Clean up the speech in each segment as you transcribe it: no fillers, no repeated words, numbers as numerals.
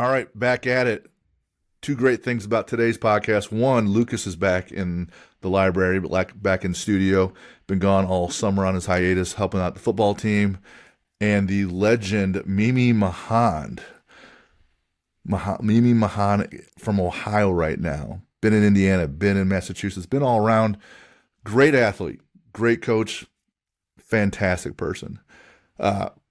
All right, back at it. Two great things about today's podcast. One, Lucas is back in the library, but back in studio. Been gone all summer on his hiatus, helping out the football team. And the legend Mimi Mahon. Mimi Mahon from Ohio right now. Been in Indiana, been in Massachusetts, been all around. Great athlete, great coach, fantastic person.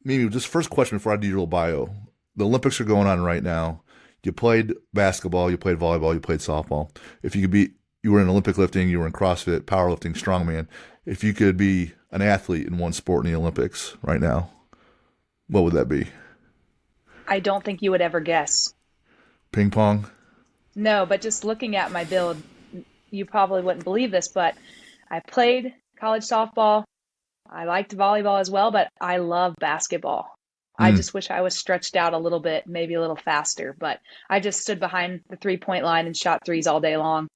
Mimi, just first question before I do your little bio. The Olympics are going on right now. You played basketball, you played volleyball, you played softball. If you could be, you were in Olympic lifting, you were in CrossFit, powerlifting, strongman. If you could be an athlete in one sport in the Olympics right now, what would that be? I don't think you would ever guess. Ping pong? No, but just looking at my build, you probably wouldn't believe this, but I played college softball. I liked volleyball as well, but I love basketball. I Mm, just wish I was stretched out a little bit, maybe a little faster, but I just stood behind the 3-point line and shot threes all day long.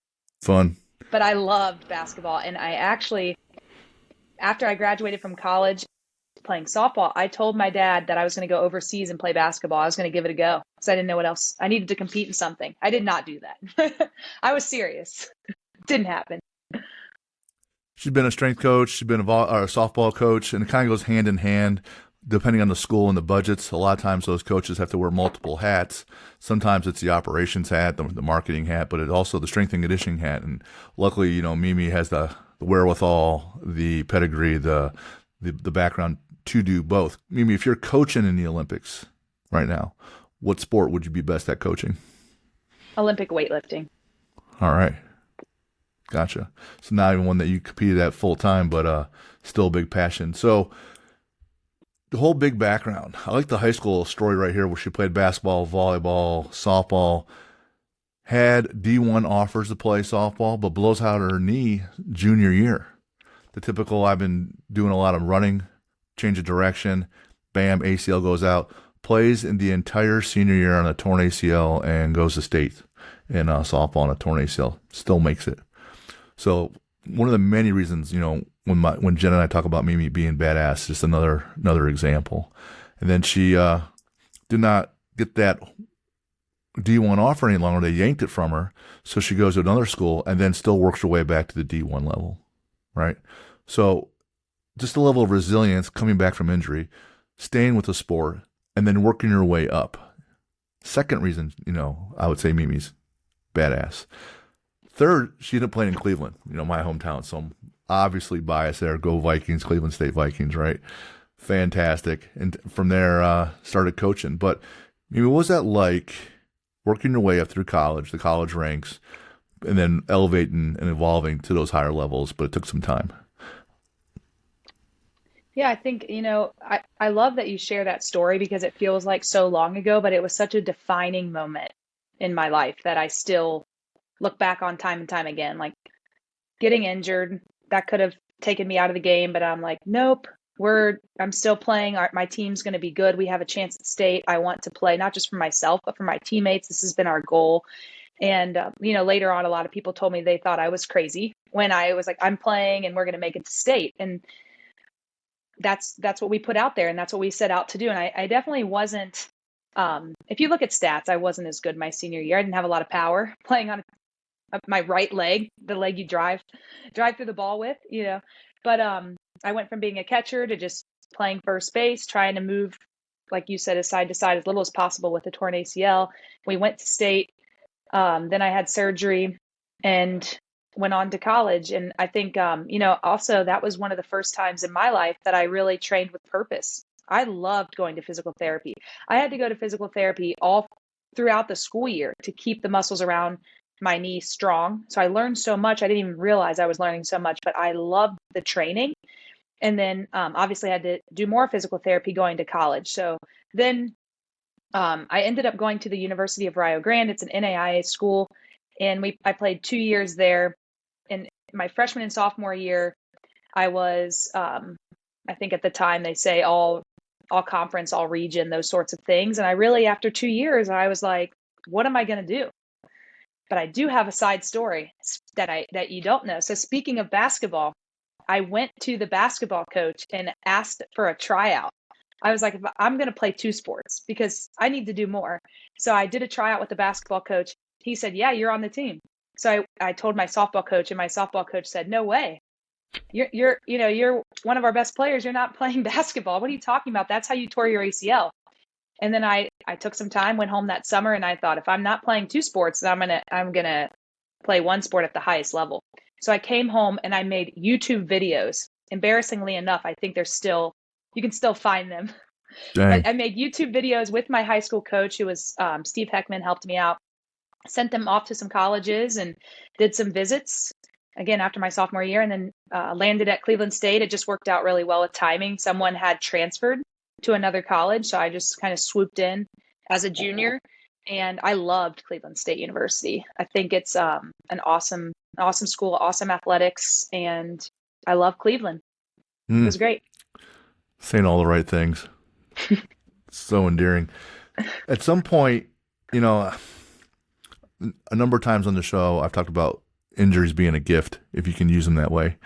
fun. But I loved basketball. And I actually, after I graduated from college playing softball, I told my dad that I was going to go overseas and play basketball. I was going to give it a go because I didn't know what else. I needed to compete in something. I did not do that. I was serious. Didn't happen. She's been a strength coach. She's been or a softball coach, and it kind of goes hand in hand depending on the school and the budgets. A lot of times those coaches have to wear multiple hats. Sometimes it's the operations hat, the marketing hat, but it's also the strength and conditioning hat. And luckily, Mimi has the wherewithal, the pedigree, the background to do both. Mimi, if you're coaching in the Olympics right now, what sport would you be best at coaching? Olympic weightlifting. All right. Gotcha. So not even one that you competed at full time, but still a big passion. So the whole big background. I like the high school story right here where she played basketball, volleyball, softball, had D1 offers to play softball, but blows out her knee junior year. The typical, I've been doing a lot of running, change of direction, bam, ACL goes out, plays in the entire senior year on a torn ACL and goes to state in softball on a torn ACL, still makes it. So one of the many reasons, when Jen and I talk about Mimi being badass, just another example. And then she did not get that D1 offer any longer. They yanked it from her, so she goes to another school and then still works her way back to the D1 level, right? So just the level of resilience coming back from injury, staying with the sport, and then working your way up. Second reason, I would say Mimi's badass. Third, she ended up playing in Cleveland, my hometown. So I'm obviously biased there. Go Vikings, Cleveland State Vikings, right? Fantastic. And from there, started coaching. But what was that like working your way up through college, the college ranks, and then elevating and evolving to those higher levels? But it took some time. Yeah, I think, I love that you share that story because it feels like so long ago, but it was such a defining moment in my life that I still look back on time and time again. Like getting injured, that could have taken me out of the game, but I'm like, nope, I'm still playing. My team's going to be good. We have a chance at state. I want to play not just for myself, but for my teammates. This has been our goal. And, later on, a lot of people told me they thought I was crazy when I was like, I'm playing and we're going to make it to state. And that's what we put out there. And that's what we set out to do. And I definitely wasn't, if you look at stats, I wasn't as good my senior year. I didn't have a lot of power playing on my right leg, the leg you drive through the ball with, But I went from being a catcher to just playing first base, trying to move, like you said, as side to side as little as possible with a torn ACL. We went to state. Then I had surgery and went on to college. And I think, also that was one of the first times in my life that I really trained with purpose. I loved going to physical therapy. I had to go to physical therapy all throughout the school year to keep the muscles around my knee strong. So I learned so much. I didn't even realize I was learning so much, but I loved the training. And then obviously I had to do more physical therapy going to college. So then I ended up going to the University of Rio Grande. It's an NAIA school. And I played 2 years there. And my freshman and sophomore year, I was, I think at the time they say all conference, all region, those sorts of things. And I really, after 2 years, I was like, what am I going to do? But I do have a side story that you don't know. So speaking of basketball, I went to the basketball coach and asked for a tryout. I was like, I'm going to play two sports because I need to do more. So I did a tryout with the basketball coach. He said, yeah, you're on the team. So I told my softball coach, and my softball coach said, no way. You're one of our best players. You're not playing basketball. What are you talking about? That's how you tore your ACL. And then I took some time, went home that summer, and I thought, if I'm not playing two sports, then I'm gonna play one sport at the highest level. So I came home and I made YouTube videos. Embarrassingly enough, I think you can still find them. Dang. But I made YouTube videos with my high school coach, who was Steve Heckman, helped me out. Sent them off to some colleges and did some visits again after my sophomore year, and then landed at Cleveland State. It just worked out really well with timing. Someone had transferred to another college, so I just kind of swooped in as a junior, and I loved Cleveland State University. I think it's an awesome school, awesome athletics, and I love Cleveland. It was great. Saying all the right things. So endearing. At some point, you know, a number of times on the show, I've talked about injuries being a gift if you can use them that way.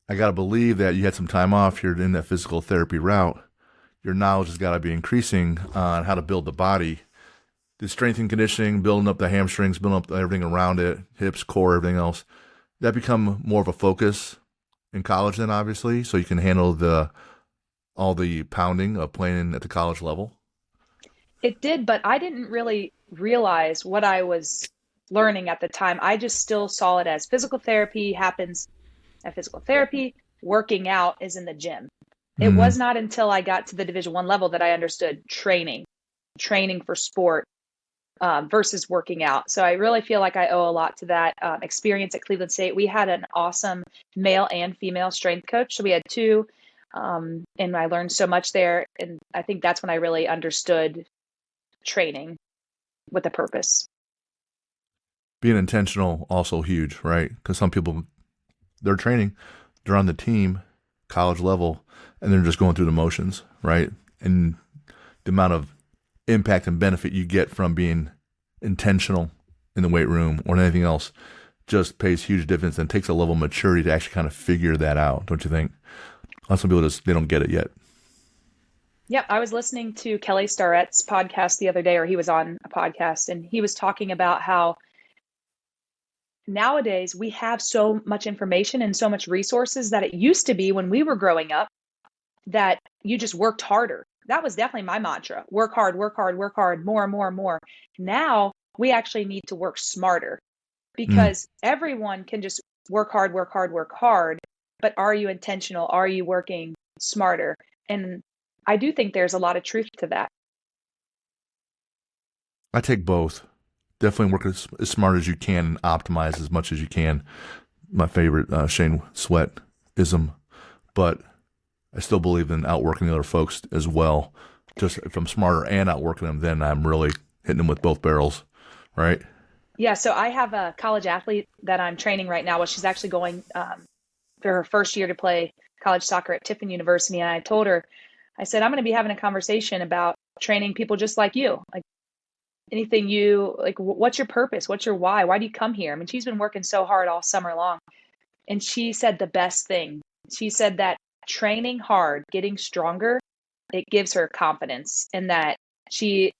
I got to believe that you had some time off. You're in that physical therapy route. Your knowledge has got to be increasing on how to build the body. The strength and conditioning, building up the hamstrings, building up everything around it, hips, core, everything else. That become more of a focus in college then, obviously, so you can handle all the pounding of playing at the college level. It did, but I didn't really realize what I was learning at the time. I just still saw it as physical therapy happens at physical therapy. Working out is in the gym. It was not until I got to the Division I level that I understood training for sport versus working out. So I really feel like I owe a lot to that experience at Cleveland State. We had an awesome male and female strength coach. So we had two, and I learned so much there. And I think that's when I really understood training with a purpose. Being intentional, also huge, right? Because some people, they're training, they're on the team, college level, and they're just going through the motions, right? And the amount of impact and benefit you get from being intentional in the weight room or anything else just pays huge dividends and takes a level of maturity to actually kind of figure that out, don't you think? Some people they don't get it yet. Yeah, I was listening to Kelly Starrett's podcast the other day, or he was on a podcast, and he was talking about how nowadays we have so much information and so much resources that it used to be when we were growing up that you just worked harder. That was definitely my mantra. Work hard, work hard, work hard, more and more and more. Now we actually need to work smarter because everyone can just work hard, work hard, work hard. But are you intentional? Are you working smarter? And I do think there's a lot of truth to that. I take both. Definitely work as smart as you can and optimize as much as you can. My favorite Shane Sweat-ism. But I still believe in outworking the other folks as well. Just if I'm smarter and outworking them, then I'm really hitting them with both barrels, right? Yeah, so I have a college athlete that I'm training right now. Well, she's actually going for her first year to play college soccer at Tiffin University. And I told her, I said, I'm going to be having a conversation about training people just like you. Like anything what's your purpose? What's your why? Why do you come here? I mean, she's been working so hard all summer long. And she said the best thing. She said that training hard, getting stronger, it gives her confidence in that she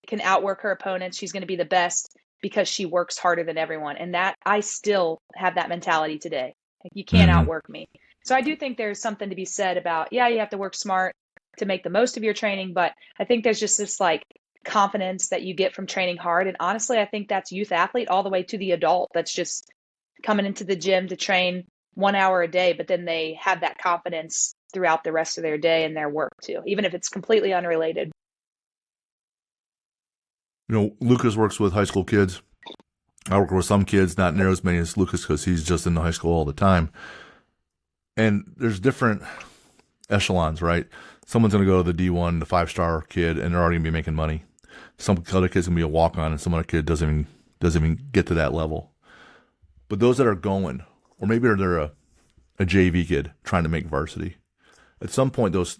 can outwork her opponents. She's going to be the best because she works harder than everyone. And that I still have that mentality today. Like, you can't outwork me. So I do think there's something to be said about, you have to work smart to make the most of your training. But I think there's just this like confidence that you get from training hard. And honestly, I think that's youth athlete all the way to the adult that's just coming into the gym to train 1 hour a day, but then they have that confidence throughout the rest of their day and their work too, even if it's completely unrelated. You know, Lucas works with high school kids. I work with some kids, not near as many as Lucas because he's just in the high school all the time. And there's different echelons, right? Someone's going to go to the D1, the 5-star kid, and they're already going to be making money. Some other kid's going to be a walk-on, and some other kid doesn't even get to that level. But those that are going, or maybe they're a JV kid trying to make varsity, at some point those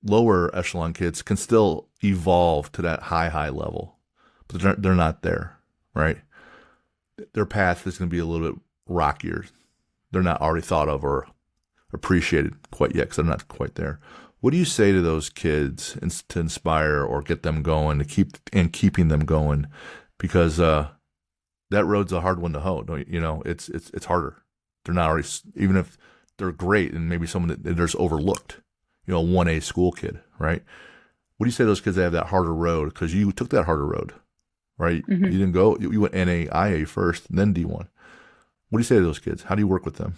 lower echelon kids can still evolve to that high level, but they're not there, right? Their path is going to be a little bit rockier. They're not already thought of or appreciated quite yet because they're not quite there. What do you say to those kids to inspire or get them going keeping them going? Because that road's a hard one to hoe. It's harder. They're not already, even if they're great and maybe someone that they're just overlooked, 1A school kid, right? What do you say to those kids that have that harder road? Because you took that harder road, right? You Hmm. didn't go, you went NAIA first, and then D1. What do you say to those kids? How do you work with them?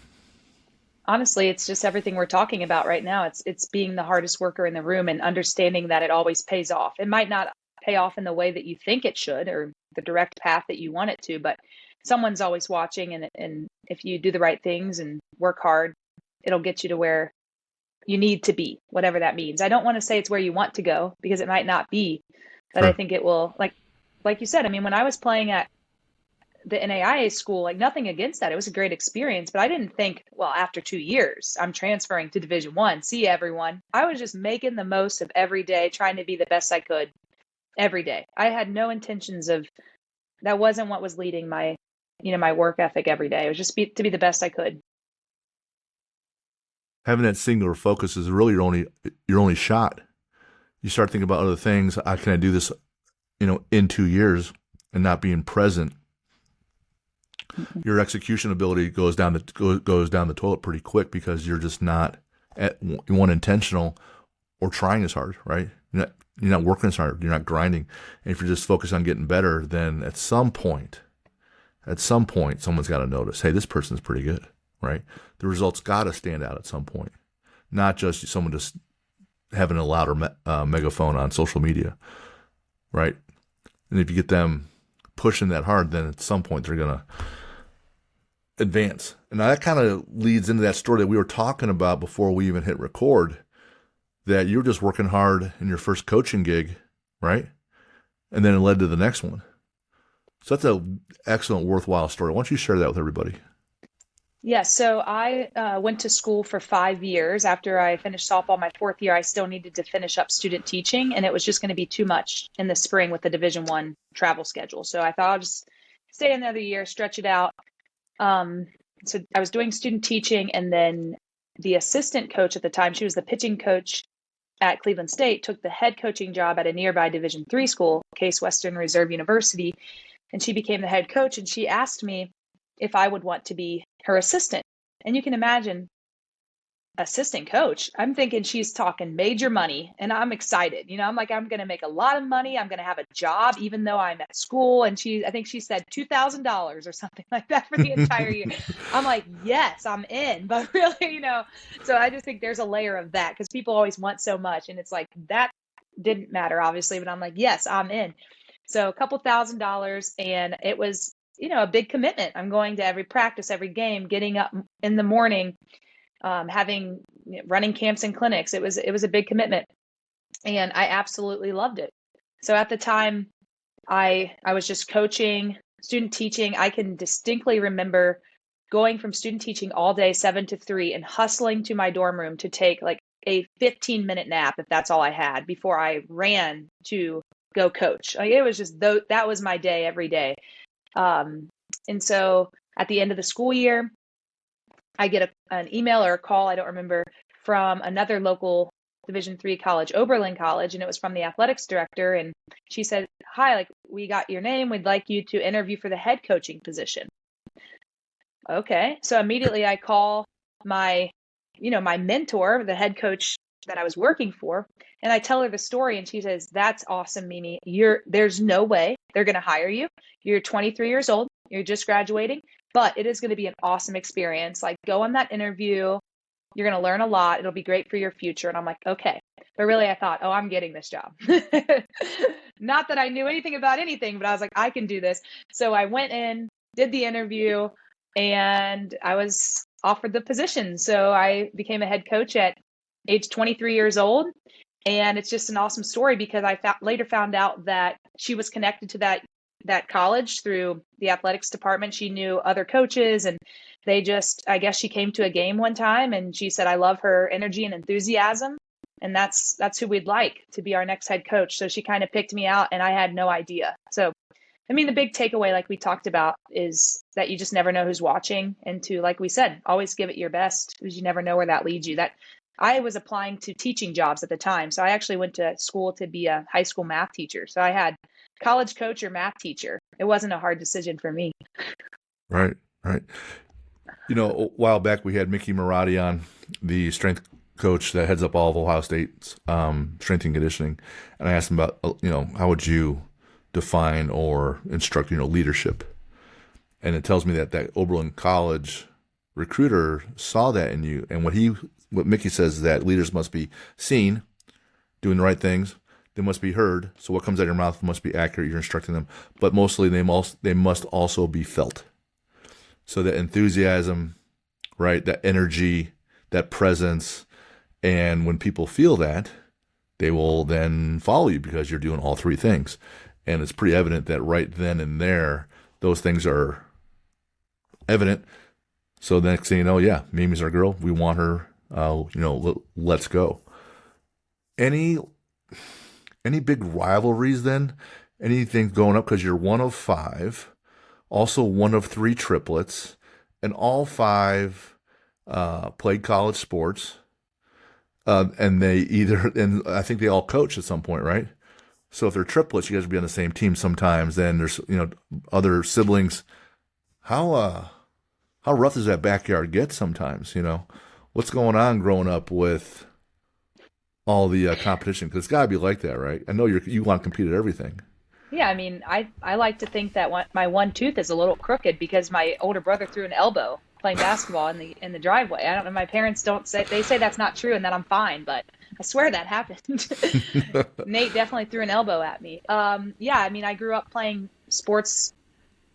Honestly, it's just everything we're talking about right now. It's being the hardest worker in the room and understanding that it always pays off. It might not pay off in the way that you think it should or the direct path that you want it to, but someone's always watching, and if you do the right things and work hard, it'll get you to where you need to be, whatever that means. I don't want to say it's where you want to go because it might not be, but I Sure. think it will, like you said, I mean, when I was playing at the NAIA school, like nothing against that. It was a great experience, but I didn't think, well, after 2 years, I'm transferring to Division One. See everyone. I was just making the most of every day, trying to be the best I could every day. I had no intentions of that wasn't what was leading my work ethic every day. It was just to be the best I could. Having that singular focus is really your only shot. You start thinking about other things. How can I do this, in 2 years, and not being present? Mhm. Your execution ability goes down the toilet pretty quick because you're just not at one intentional or trying as hard, right? You're not working as hard. You're not grinding. And if you're just focused on getting better, then at some point, someone's got to notice, hey, this person's pretty good, right? The results got to stand out at some point, not just someone just having a louder megaphone on social media, right? And if you get them pushing that hard, then at some point they're gonna advance. And that kind of leads into that story that we were talking about before we even hit record. That you were just working hard in your first coaching gig, right? And then it led to the next one. So that's a excellent, worthwhile story. Why don't you share that with everybody? Yeah, so I went to school for 5 years. After I finished softball my fourth year, I still needed to finish up student teaching, and it was just going to be too much in the spring with the Division One travel schedule. So I thought I'll just stay another year, stretch it out. Um, so I was doing student teaching, and then the assistant coach at the time, she was the pitching coach at Cleveland State, took the head coaching job at a nearby Division III school, Case Western Reserve University, and she became the head coach. And she asked me if I would want to be her assistant. And you can imagine, assistant coach. I'm thinking she's talking major money, and I'm excited. I'm like, I'm going to make a lot of money. I'm going to have a job, even though I'm at school. And I think she said $2,000 or something like that for the entire year. I'm like, yes, I'm in. But really, so I just think there's a layer of that because people always want so much. And it's like, that didn't matter, obviously. But I'm like, yes, I'm in. So a couple $1,000s, and it was, a big commitment. I'm going to every practice, every game, getting up in the morning, having running camps and clinics. It was a big commitment, and I absolutely loved it. So at the time, I was just coaching, student teaching. I can distinctly remember going from student teaching all day, 7 to 3, and hustling to my dorm room to take like a 15-minute nap if that's all I had before I ran to go coach. Like, it was just that was my day every day. Um, and so at the end of the school year, I get an email or a call, I don't remember, from another local Division III college, Oberlin College, and it was from the athletics director. And she said, "Hi, like, we got your name. We'd like you to interview for the head coaching position." Okay. So immediately I call my, my mentor, the head coach that I was working for, and I tell her the story, and she says, "That's awesome, Mimi. There's no way they're going to hire you. You're 23 years old. You're just graduating, but it is going to be an awesome experience. Like, go on that interview. You're going to learn a lot. It'll be great for your future." And I'm like, okay. But really, I thought, oh, I'm getting this job. Not that I knew anything about anything, but I was like, I can do this. So I went in, did the interview, and I was offered the position. So I became a head coach at age 23 years old. And it's just an awesome story because I later found out that she was connected to that college through the athletics department. She knew other coaches, and I guess she came to a game one time and she said, "I love her energy and enthusiasm, and that's who we'd like to be our next head coach." So she kind of picked me out, and I had no idea. So I mean, the big takeaway, like we talked about, is that you just never know who's watching, and to, like we said, always give it your best because you never know where that leads you. I was applying to teaching jobs at the time. So I actually went to school to be a high school math teacher. So I had college coach or math teacher. It wasn't a hard decision for me. Right, right. A while back we had Mickey Marotti on, the strength coach that heads up all of Ohio State's strength and conditioning, and I asked him about how would you define or instruct leadership, and it tells me that Oberlin College recruiter saw that in you, and what Mickey says is that leaders must be seen doing the right things. They must be heard. So what comes out of your mouth must be accurate. You're instructing them, but mostly they must also be felt. So that enthusiasm, right? That energy, that presence. And when people feel that, they will then follow you because you're doing all three things. And it's pretty evident that right then and there, those things are evident. So the next thing you know, yeah, Mimi's our girl. We want her. Let's go. Any big rivalries then? Anything going up because you're one of five? Also one of three triplets, and all five played college sports. And I think they all coach at some point, right? So if they're triplets, you guys will be on the same team sometimes. Then there's, other siblings. How rough does that backyard get sometimes? What's going on growing up with all the competition? Because it's got to be like that, right? I know you want to compete at everything. Yeah, I mean, I like to think that my one tooth is a little crooked because my older brother threw an elbow playing basketball in the driveway. I don't know. My parents they say that's not true and that I'm fine, but I swear that happened. Nate definitely threw an elbow at me. Yeah, I mean, I grew up playing sports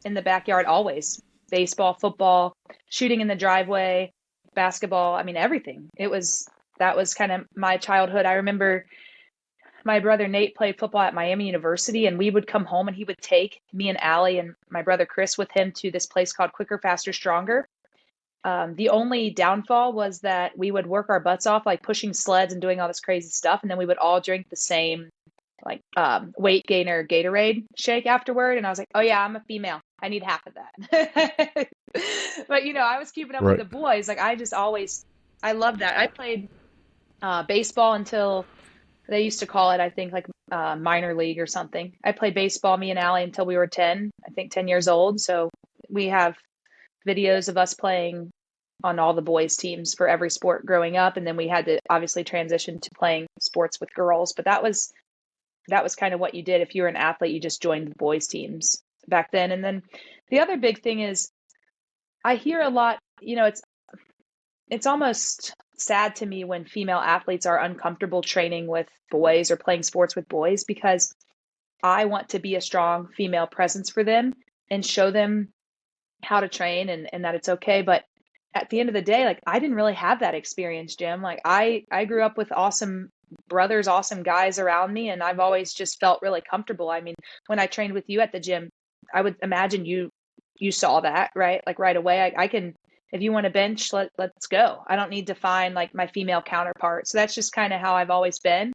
in the backyard always. Baseball, football, shooting in the driveway, basketball. I mean, everything. That was kind of my childhood. I remember my brother Nate played football at Miami University, and we would come home and he would take me and Allie and my brother Chris with him to this place called Quicker, Faster, Stronger. The only downfall was that we would work our butts off, like pushing sleds and doing all this crazy stuff. And then we would all drink the same weight gainer Gatorade shake afterward. And I was like, oh yeah, I'm a female. I need half of that. But I was keeping up with the boys. Like I loved that. I played baseball until they used to call it, I think, like minor league or something. I played baseball, me and Allie, until we were 10 years old. So we have videos of us playing on all the boys teams for every sport growing up. And then we had to obviously transition to playing sports with girls. But that was kind of what you did. If you were an athlete, you just joined the boys teams back then. And then the other big thing is I hear a lot, it's almost sad to me when female athletes are uncomfortable training with boys or playing sports with boys, because I want to be a strong female presence for them and show them how to train and that it's okay. But at the end of the day, like, I didn't really have that experience, Jim. Like I grew up with awesome brothers, awesome guys around me, and I've always just felt really comfortable. I mean, when I trained with you at the gym, I would imagine you saw that, right? Like right away, I can, if you want to bench, let's go. I don't need to find like my female counterpart. So that's just kind of how I've always been.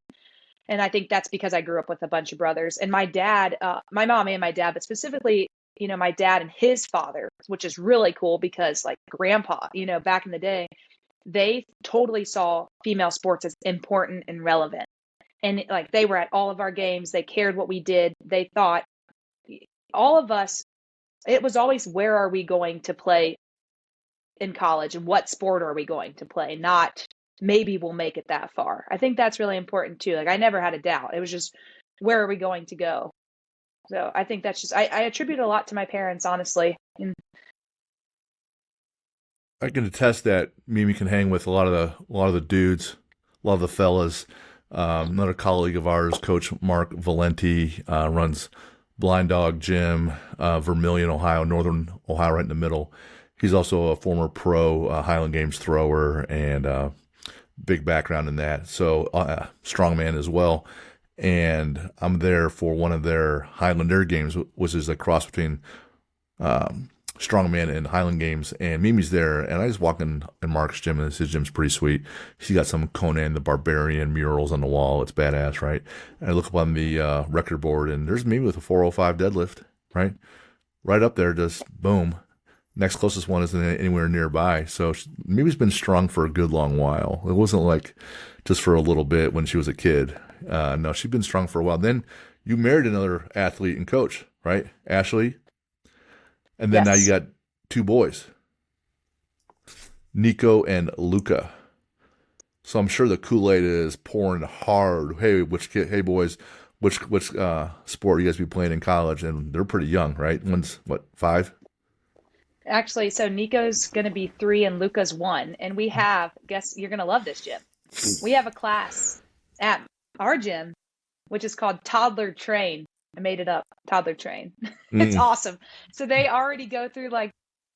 And I think that's because I grew up with a bunch of brothers, and my dad, my mom and my dad, but specifically, my dad and his father, which is really cool because like grandpa, back in the day, they totally saw female sports as important and relevant. And like they were at all of our games. They cared what we did. They thought all of us, it was always, where are we going to play in college and what sport are we going to play? Not maybe we'll make it that far. I think that's really important too. Like I never had a doubt. It was just, where are we going to go? So I think that's just, I attribute a lot to my parents, honestly. And I can attest that Mimi can hang with a lot of the dudes, a lot of the fellas. Another colleague of ours, Coach Mark Valenti, runs Blind Dog Gym, Vermillion, Ohio, Northern Ohio, right in the middle. He's also a former pro Highland Games thrower and big background in that. So strongman as well. And I'm there for one of their Highlander games, which is a cross between strongman and Highland Games. And Mimi's there, and I just walk in Mark's gym, and his gym's pretty sweet. He's got some Conan the Barbarian murals on the wall. It's badass, right? And I look up on the record board, and there's Mimi with a 405 deadlift, right? Right up there, just boom. Next closest one isn't anywhere nearby. So maybe it's been strong for a good long while. It wasn't like just for a little bit when she was a kid. No, she's been strong for a while. Then you married another athlete and coach, right? Ashley. And then now you Yes. got two boys, Nico and Luca. So I'm sure the Kool-Aid is pouring hard. Hey, which kid? Hey, boys, which sport you guys be playing in college? And they're pretty young, right? One's what, 5? Actually, so Nico's going to be 3 and Luca's 1. And we have, guess you're going to love this gym. We have a class at our gym, which is called Toddler Train. I made it up, Toddler Train. It's Mm. awesome. So they already go through like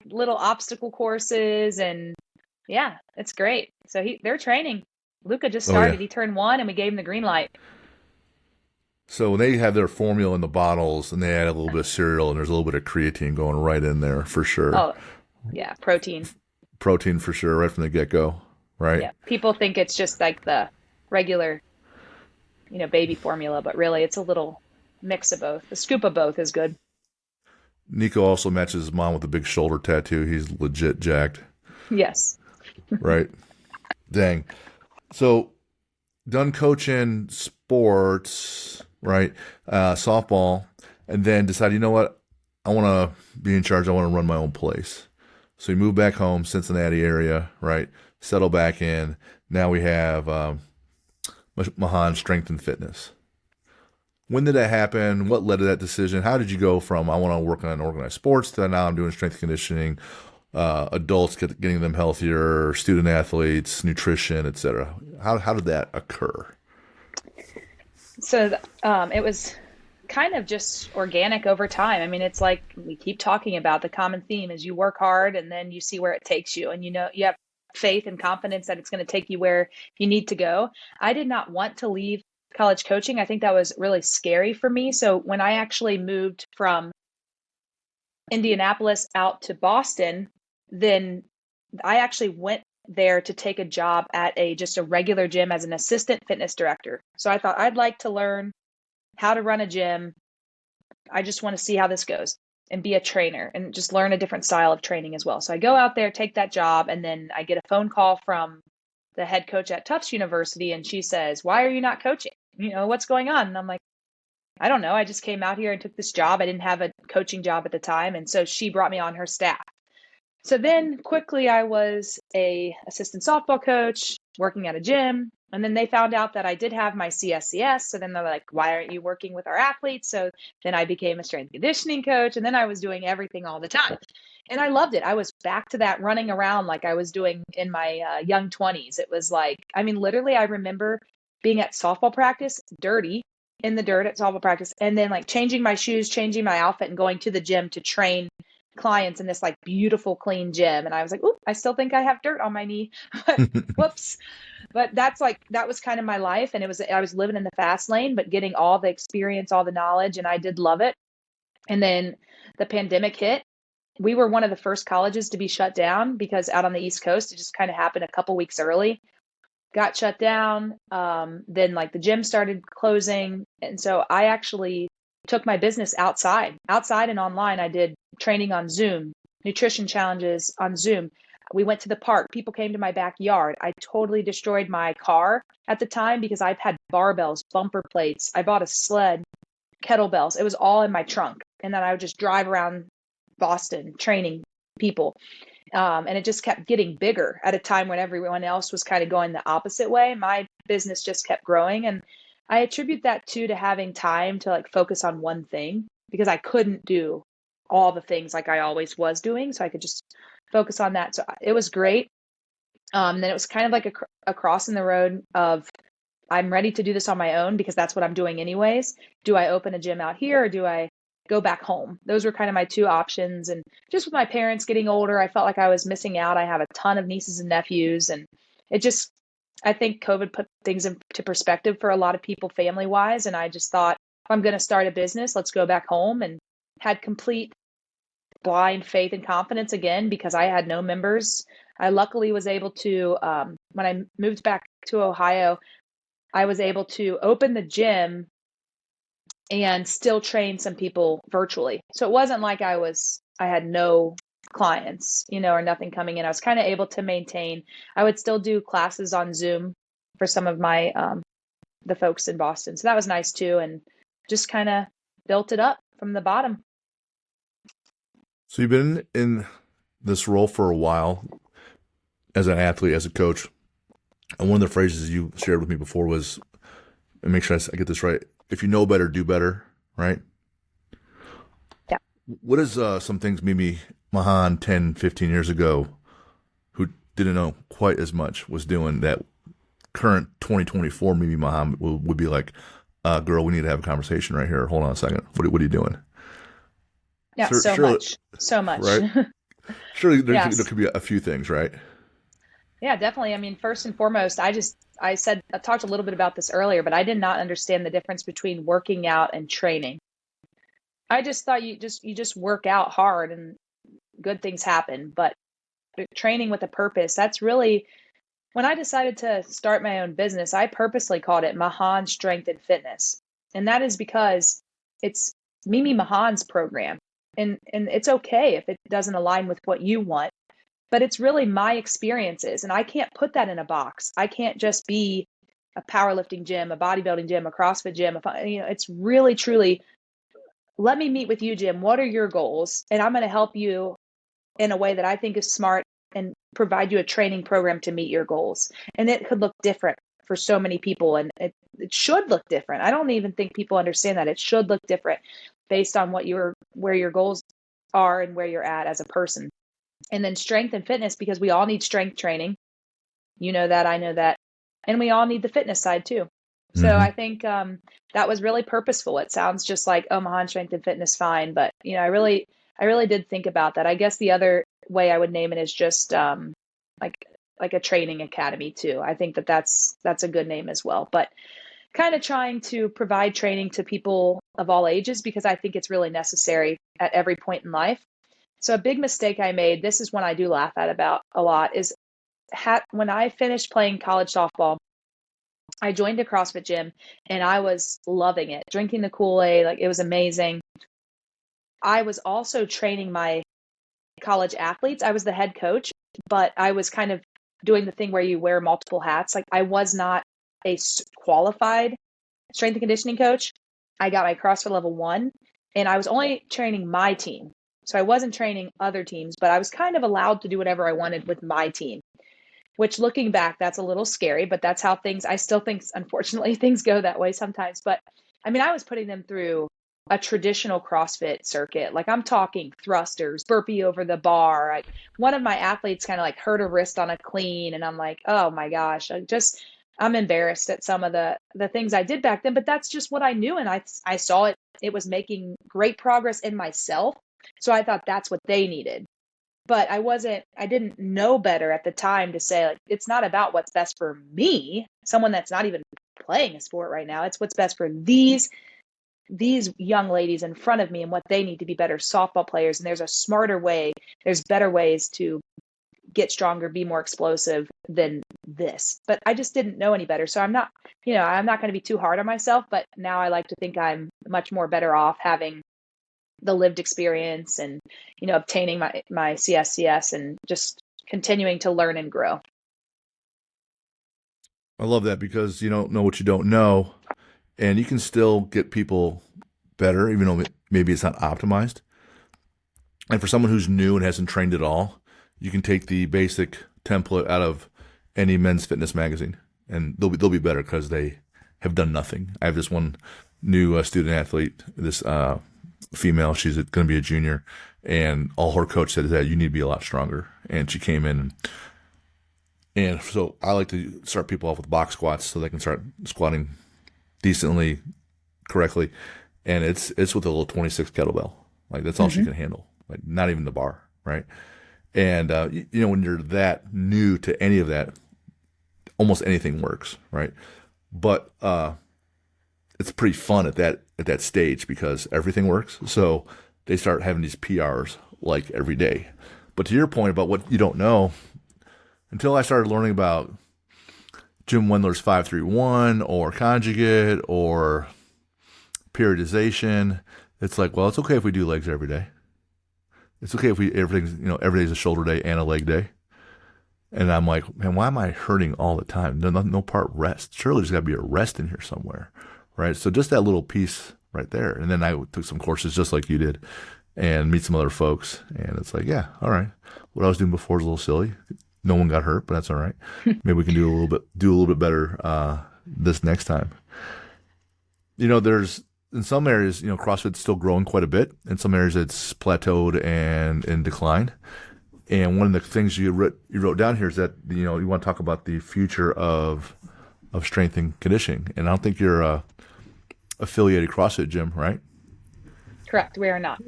little obstacle courses and yeah, it's great. So they're training. Luca just Oh yeah. started. He turned 1 and we gave him the green light. So when they have their formula in the bottles and they add a little bit of cereal and there's a little bit of creatine going right in there for sure. Oh, yeah, protein. Protein for sure, right from the get go, right? Yeah. People think it's just like the regular, baby formula, but really it's a little mix of both. The scoop of both is good. Nico also matches his mom with a big shoulder tattoo. He's legit jacked, Yes. right? Dang. So done coaching sports, right? Softball, and then decide, you know what? I want to be in charge. I want to run my own place. So you move back home, Cincinnati area, right? Settle back in. Now we have Mahon Strength and Fitness. When did that happen? What led to that decision? How did you go from I want to work on organized sports to now I'm doing strength conditioning, adults getting them healthier, student athletes, nutrition, etc. How did that occur? So it was kind of just organic over time. I mean, it's like we keep talking about the common theme is you work hard and then you see where it takes you and you have faith and confidence that it's going to take you where you need to go. I did not want to leave college coaching. I think that was really scary for me. So when I actually moved from Indianapolis out to Boston, then I actually went there to take a job at just a regular gym as an assistant fitness director. So I thought I'd like to learn how to run a gym. I just want to see how this goes and be a trainer and just learn a different style of training as well. So I go out there, take that job, and then I get a phone call from the head coach at Tufts University, and she says, "Why are you not coaching? What's going on?" And I'm like, "I don't know. I just came out here and took this job. I didn't have a coaching job at the time." And so she brought me on her staff. So then quickly I was a assistant softball coach working at a gym. And then they found out that I did have my CSCS. So then they're like, "Why aren't you working with our athletes?" So then I became a strength and conditioning coach. And then I was doing everything all the time. And I loved it. I was back to that running around like I was doing in my young 20s. It was like, I mean, literally, I remember being at softball practice, dirty in the dirt at softball practice, and then like changing my shoes, changing my outfit, and going to the gym to train clients in this like beautiful clean gym. And I was like, "Ooh, I still think I have dirt on my knee." But whoops. But that was kind of my life. And I was living in the fast lane, but getting all the experience, all the knowledge, and I did love it. And then the pandemic hit. We were one of the first colleges to be shut down because out on the East Coast, it just kind of happened a couple weeks early. Got shut down. Then like the gym started closing. And so I actually took my business outside and online. I did training on Zoom, nutrition challenges on Zoom. We went to the park. People came to my backyard. I totally destroyed my car at the time because I've had barbells, bumper plates. I bought a sled, kettlebells. It was all in my trunk. And then I would just drive around Boston training people. And it just kept getting bigger at a time when everyone else was kind of going the opposite way. My business just kept growing. And I attribute that to having time to like focus on one thing because I couldn't do all the things like I always was doing. So I could just focus on that. So it was great. Then it was kind of like a cross in the road of I'm ready to do this on my own because that's what I'm doing anyways. Do I open a gym out here or do I go back home? Those were kind of my two options. And just with my parents getting older, I felt like I was missing out. I have a ton of nieces and nephews, and it just, I think COVID put things into perspective for a lot of people family wise. And I just thought, if I'm going to start a business, let's go back home, and had complete blind faith and confidence again because I had no members. I luckily was able to, when I moved back to Ohio, I was able to open the gym and still train some people virtually. So it wasn't like I had no clients, or nothing coming in. I was kind of able to maintain. I would still do classes on Zoom for some of my the folks in Boston. So that was nice too, and just kind of built it up from the bottom. So you've been in this role for a while as an athlete, as a coach. And one of the phrases you shared with me before was, and make sure I get this right, if you know better, do better, right? Yeah. What is some things maybe Mahon 10, 15 years ago, who didn't know quite as much, was doing that current 2024 Mimi Mahon would be like, girl, we need to have a conversation right here. Hold on a second. What are you doing? Yeah, so much. Right? Surely there Yes. could be a few things, right? Yeah, definitely. I mean, first and foremost, I talked a little bit about this earlier, but I did not understand the difference between working out and training. I just thought you just work out hard and good things happen, but training with a purpose, that's really when I decided to start my own business, I purposely called it Mahon Strength and Fitness. And that is because it's Mimi Mahon's program. And it's okay if it doesn't align with what you want, but it's really my experiences. And I can't put that in a box. I can't just be a powerlifting gym, a bodybuilding gym, a CrossFit gym. It's really, truly, let me meet with you, Jim. What are your goals? And I'm going to help you in a way that I think is smart and provide you a training program to meet your goals. And it could look different for so many people. And it should look different. I don't even think people understand that. It should look different based on where your goals are and where you're at as a person. And then strength and fitness, because we all need strength training. You know that, I know that. And we all need the fitness side too. So Mm-hmm. I think that was really purposeful. It sounds just like, oh, Mahon Strength and Fitness, fine. But, I really did think about that. I guess the other way I would name it is just like a training academy too. I think that's a good name as well. But kind of trying to provide training to people of all ages, because I think it's really necessary at every point in life. So a big mistake I made, this is one I do laugh at about a lot, is when I finished playing college softball, I joined a CrossFit gym and I was loving it, drinking the Kool-Aid, like it was amazing. I was also training my college athletes. I was the head coach, but I was kind of doing the thing where you wear multiple hats. Like I was not a qualified strength and conditioning coach. I got my CrossFit level 1 and I was only training my team. So I wasn't training other teams, but I was kind of allowed to do whatever I wanted with my team, which looking back, that's a little scary, but that's how I still think, unfortunately, things go that way sometimes. But I mean, I was putting them through a traditional CrossFit circuit. Like I'm talking thrusters, burpee over the bar. One of my athletes kind of like hurt a wrist on a clean. And I'm like, oh my gosh, I'm embarrassed at some of the things I did back then, but that's just what I knew. And I saw it. It was making great progress in myself. So I thought that's what they needed. But I didn't know better at the time to say, like, it's not about what's best for me, someone that's not even playing a sport right now. It's what's best for these young ladies in front of me and what they need to be better softball players. And there's a smarter way. There's better ways to get stronger, be more explosive than this. But I just didn't know any better. So I'm not going to be too hard on myself, but now I like to think I'm much more better off having the lived experience and, obtaining my CSCS and just continuing to learn and grow. I love that because you don't know what you don't know, and you can still get people better, even though maybe it's not optimized. And for someone who's new and hasn't trained at all, you can take the basic template out of any men's fitness magazine, and they'll be better because they have done nothing. I have this one new student athlete, this female. She's going to be a junior, and all her coach said is that you need to be a lot stronger. And she came in, and so I like to start people off with box squats so they can start squatting decently, correctly. And it's with a little 26 kettlebell. Like that's all she can handle. Like not even the bar, right? And when you're that new to any of that, almost anything works, right? But it's pretty fun at that stage because everything works. So they start having these PRs like every day. But to your point about what you don't know, until I started learning about Jim Wendler's 531 or conjugate or periodization, it's like, well, it's okay if we do legs every day. it's okay if every day's a shoulder day and a leg day. And I'm like, man, why am I hurting all the time? No part rest. Surely there's got to be a rest in here somewhere, right? So just that little piece right there. And then I took some courses just like you did, and meet some other folks. And it's like, yeah, all right. What I was doing before is a little silly. No one got hurt, but that's all right. Maybe we can do a little bit better this next time. There's in some areas, CrossFit's still growing quite a bit. In some areas, it's plateaued and in decline. And one of the things you wrote down here is that you want to talk about the future of strength and conditioning. And I don't think you're a affiliated CrossFit gym, right? Correct. We are not.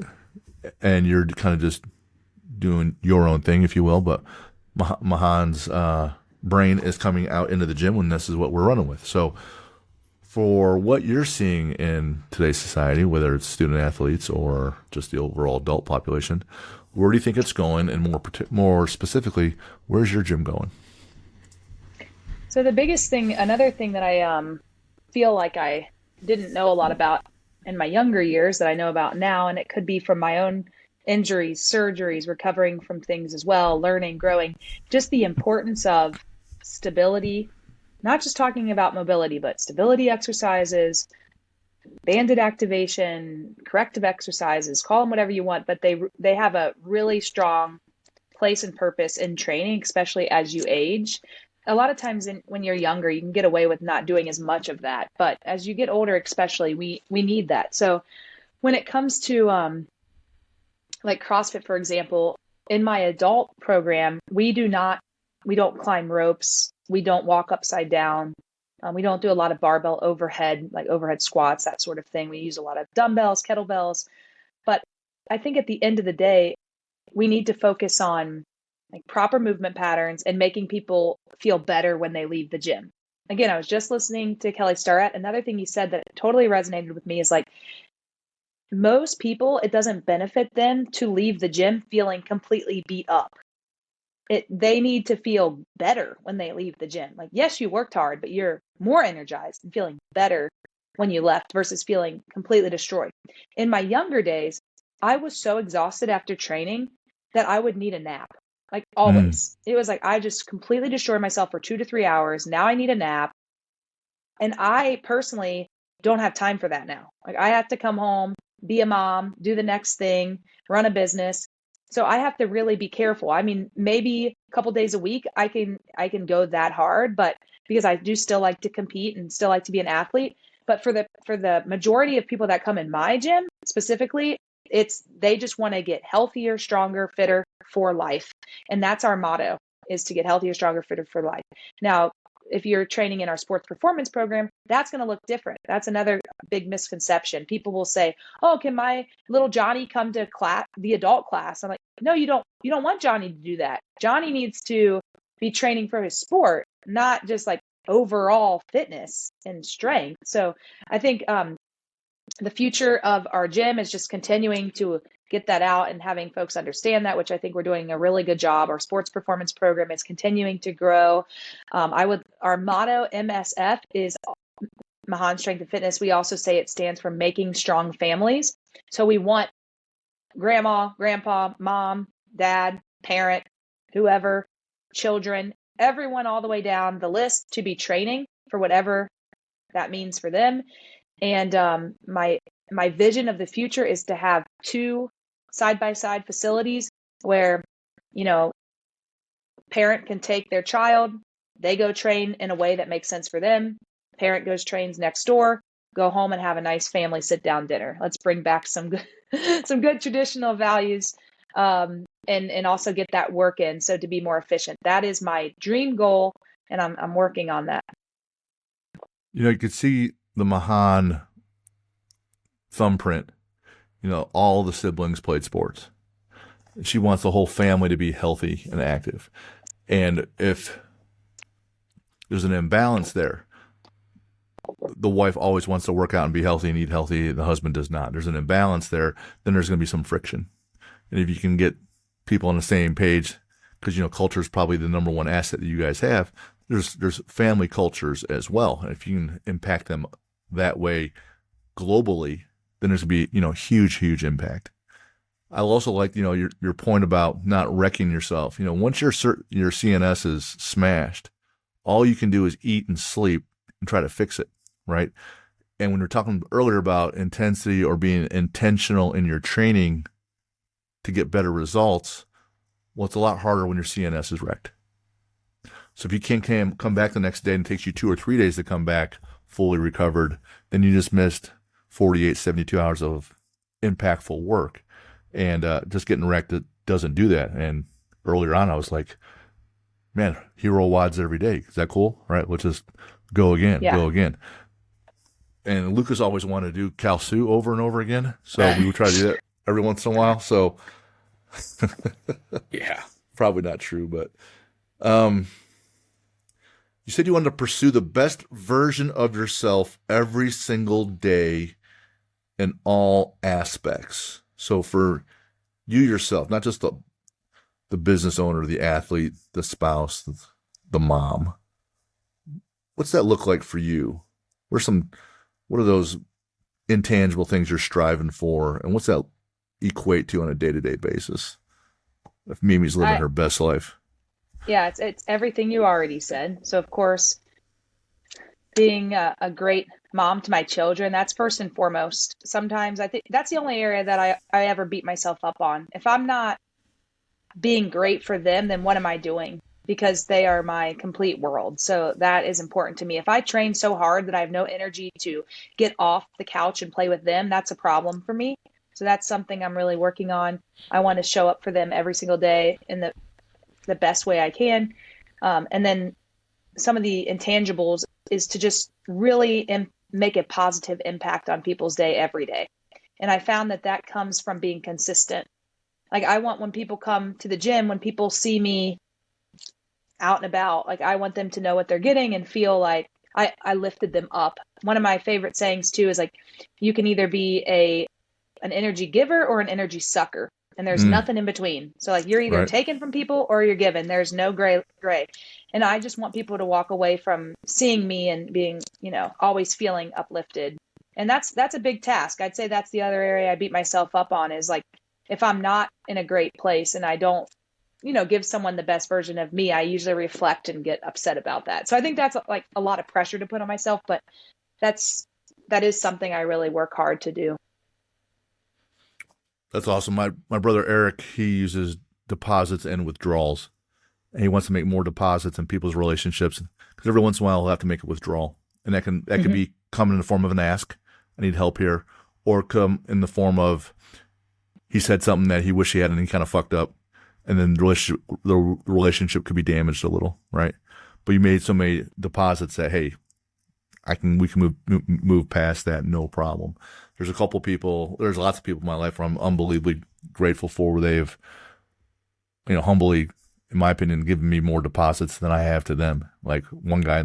And you're kind of just doing your own thing, if you will. But Mahon's brain is coming out into the gym, and this is what we're running with. So for what you're seeing in today's society, whether it's student athletes or just the overall adult population, where do you think it's going? And more specifically, where's your gym going? So the biggest thing, another thing that I feel like I didn't know a lot about in my younger years that I know about now, and it could be from my own injuries, surgeries, recovering from things as well, learning, growing, just the importance of stability, not just talking about mobility, but stability exercises, banded activation, corrective exercises, call them whatever you want, but they have a really strong place and purpose in training, especially as you age. A lot of times when you're younger, you can get away with not doing as much of that. But as you get older, especially, we need that. So when it comes to like CrossFit, for example, in my adult program, we don't climb ropes. We don't walk upside down. We don't do a lot of barbell overhead, like overhead squats, that sort of thing. We use a lot of dumbbells, kettlebells. But I think at the end of the day, we need to focus on like proper movement patterns and making people feel better when they leave the gym. Again, I was just listening to Kelly Starrett. Another thing he said that totally resonated with me is like, most people, it doesn't benefit them to leave the gym feeling completely beat up. They need to feel better when they leave the gym. Like, yes, you worked hard, but you're more energized and feeling better when you left versus feeling completely destroyed. In my younger days, I was so exhausted after training that I would need a nap. Like always. It was like I just completely destroyed myself for 2 to 3 hours. Now I need a nap. And I personally don't have time for that now. Like I have to come home, be a mom, do the next thing, run a business. So I have to really be careful. I mean, maybe a couple days a week I can go that hard, but because I do still like to compete and still like to be an athlete. But for the majority of people that come in my gym specifically, they just want to get healthier, stronger, fitter for life. And that's our motto, is to get healthier, stronger, fitter for life. Now, if you're training in our sports performance program, that's going to look different. That's another big misconception. People will say, "Oh, can my little Johnny come to class, the adult class?" I'm like, "No, you don't. You don't want Johnny to do that. Johnny needs to be training for his sport, not just like overall fitness and strength." So I think the future of our gym is just continuing to get that out and having folks understand that, which I think we're doing a really good job. Our sports performance program is continuing to grow. Our motto, MSF, is Mahon Strength and Fitness. We also say it stands for Making Strong Families. So we want grandma, grandpa, mom, dad, parent, whoever, children, everyone all the way down the list to be training for whatever that means for them. And my vision of the future is to have 2 side-by-side facilities where, parent can take their child, they go train in a way that makes sense for them. Parent goes trains next door, go home and have a nice family sit-down dinner. Let's bring back some good traditional values, and also get that work in. So to be more efficient, that is my dream goal, and I'm working on that. You could see the Mahon thumbprint. All the siblings played sports. She wants the whole family to be healthy and active. And if there's an imbalance there, the wife always wants to work out and be healthy and eat healthy. The husband does not. There's an imbalance there. Then there's going to be some friction. And if you can get people on the same page, because, culture is probably the number one asset that you guys have, there's family cultures as well. And if you can impact them that way globally, then there's going to be, huge, huge impact. I also like, your point about not wrecking yourself. Once your CNS is smashed, all you can do is eat and sleep and try to fix it, right? And when we are talking earlier about intensity or being intentional in your training to get better results, well, it's a lot harder when your CNS is wrecked. So if you can't come back the next day and it takes you 2 or 3 days to come back fully recovered, then you just missed 48, 72 hours of impactful work. And just getting wrecked, it doesn't do that. And earlier on, I was like, man, hero wads every day. Is that cool? All right, let's just go again, Yeah. go again. And Lucas always wanted to do Kalsu over and over again. So we would try to do that every once in a while. So Yeah. probably not true, but you said you wanted to pursue the best version of yourself every single day in all aspects. So for you yourself, not just the business owner, the athlete, the spouse, the mom, what's that look like for you? What are those intangible things you're striving for, and what's that equate to on a day-to-day basis? If Mimi's living her best life. Yeah, it's everything you already said. So of course, being a great mom to my children, that's first and foremost. Sometimes I think that's the only area that I ever beat myself up on. If I'm not being great for them, then what am I doing? Because they are my complete world. So that is important to me. If I train so hard that I have no energy to get off the couch and play with them, that's a problem for me. So that's something I'm really working on. I want to show up for them every single day in the best way I can. And then some of the intangibles is to just really make a positive impact on people's day every day. And I found that comes from being consistent. Like I want when people come to the gym, when people see me out and about, like I want them to know what they're getting and feel like I lifted them up. One of my favorite sayings too is like, you can either be an energy giver or an energy sucker. And there's nothing in between. So like you're either Right. taken from people or you're given. There's no gray. And I just want people to walk away from seeing me and being, always feeling uplifted. And that's a big task. I'd say that's the other area I beat myself up on is like, if I'm not in a great place and I don't, give someone the best version of me, I usually reflect and get upset about that. So I think that's like a lot of pressure to put on myself, but that is something I really work hard to do. That's awesome. My brother Eric, he uses deposits and withdrawals. And he wants to make more deposits in people's relationships because every once in a while he'll have to make a withdrawal. And that could be come in the form of an ask, I need help here, or come in the form of he said something that he wished he had and he kind of fucked up. And then the relationship could be damaged a little, right? But you made so many deposits that, hey, we can move past that, no problem. There's lots of people in my life where I'm unbelievably grateful for, where they've, humbly, in my opinion, given me more deposits than I have to them. Like one guy,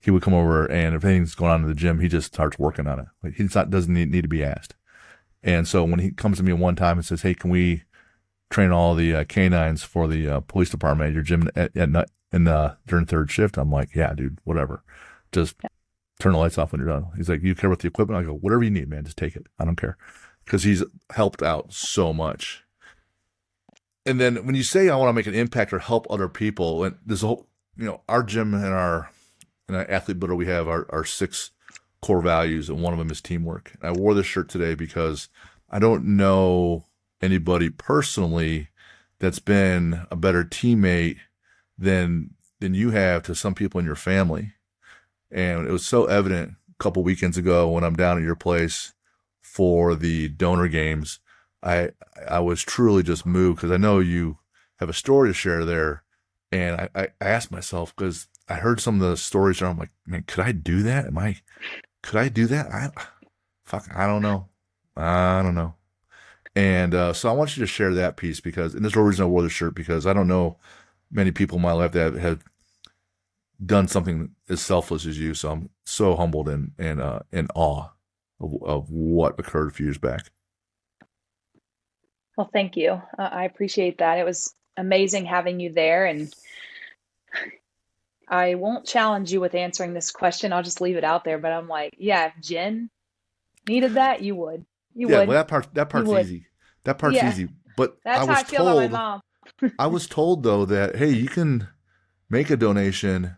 he would come over and if anything's going on in the gym, he just starts working on it. Like doesn't need to be asked. And so when he comes to me one time and says, hey, can we train all the canines for the police department at your gym during third shift? I'm like, yeah, dude, whatever. Just turn the lights off when you're done. He's like, you care about the equipment? I go, whatever you need, man, just take it. I don't care. Because he's helped out so much. And then when you say I want to make an impact or help other people, and there's a whole, our gym and our athlete builder, we have our 6 core values, and one of them is teamwork. And I wore this shirt today because I don't know anybody personally that's been a better teammate than you have to some people in your family. And it was so evident a couple weekends ago when I'm down at your place for the donor games. I was truly just moved because I know you have a story to share there. And I asked myself, because I heard some of the stories and I'm like, man, could I do that? Could I do that? I don't know. I don't know. And so I want you to share that piece and there's no reason I wore the shirt because I don't know many people in my life that have done something as selfless as you. So I'm so humbled and in awe of what occurred a few years back. Well, thank you. I appreciate that. It was amazing having you there. And I won't challenge you with answering this question. I'll just leave it out there. But I'm like, yeah, if Jen needed that, you would. You would. Well, that part's easy. That part's Yeah, easy. But that's how I feel about my mom. I was told though that hey, you can make a donation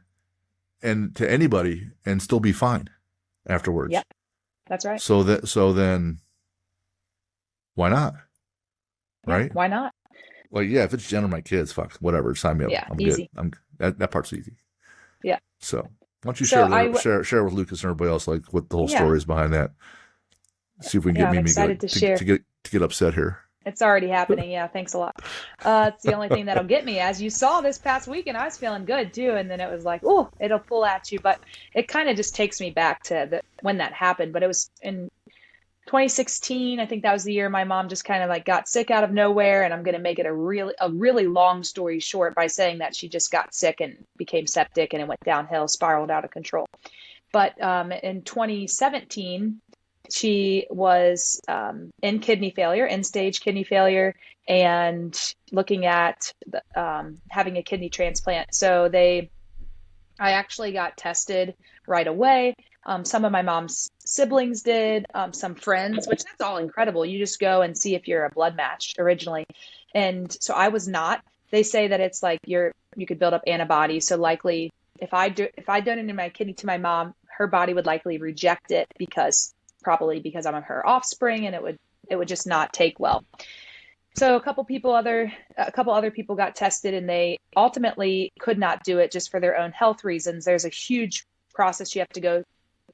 and to anybody and still be fine afterwards. Yep, that's right. So then why not? Yeah, Right? why not? Like yeah, if it's Jen or my kids, fuck, whatever, sign me up. Yeah, I'm good. easy. That part's easy. Yeah. So why don't you So share with Lucas and everybody else like what the whole yeah, story is behind that? See if we can yeah, get I'm Mimi excited to share. to get upset here. It's already happening. Yeah, thanks a lot. It's the only thing that'll get me. As you saw this past weekend, I was feeling good too, and then it was like, oh, it'll pull at you. But it kind of just takes me back to when that happened. But it was in 2016. I think that was the year my mom just kind of like got sick out of nowhere. And I'm going to make it a really long story short by saying that she just got sick and became septic, and it went downhill, spiraled out of control. But in 2017, she was in kidney failure, end stage kidney failure, and looking at having a kidney transplant. So I actually got tested right away. Some of my mom's siblings did, some friends, which that's all incredible. You just go and see if you're a blood match originally. And so I was not. They say that it's like you could build up antibodies. So likely if I donated my kidney to my mom, her body would likely reject it probably because I'm her offspring, and it would just not take well. So a couple other people got tested, and they ultimately could not do it just for their own health reasons. There's a huge process you have to go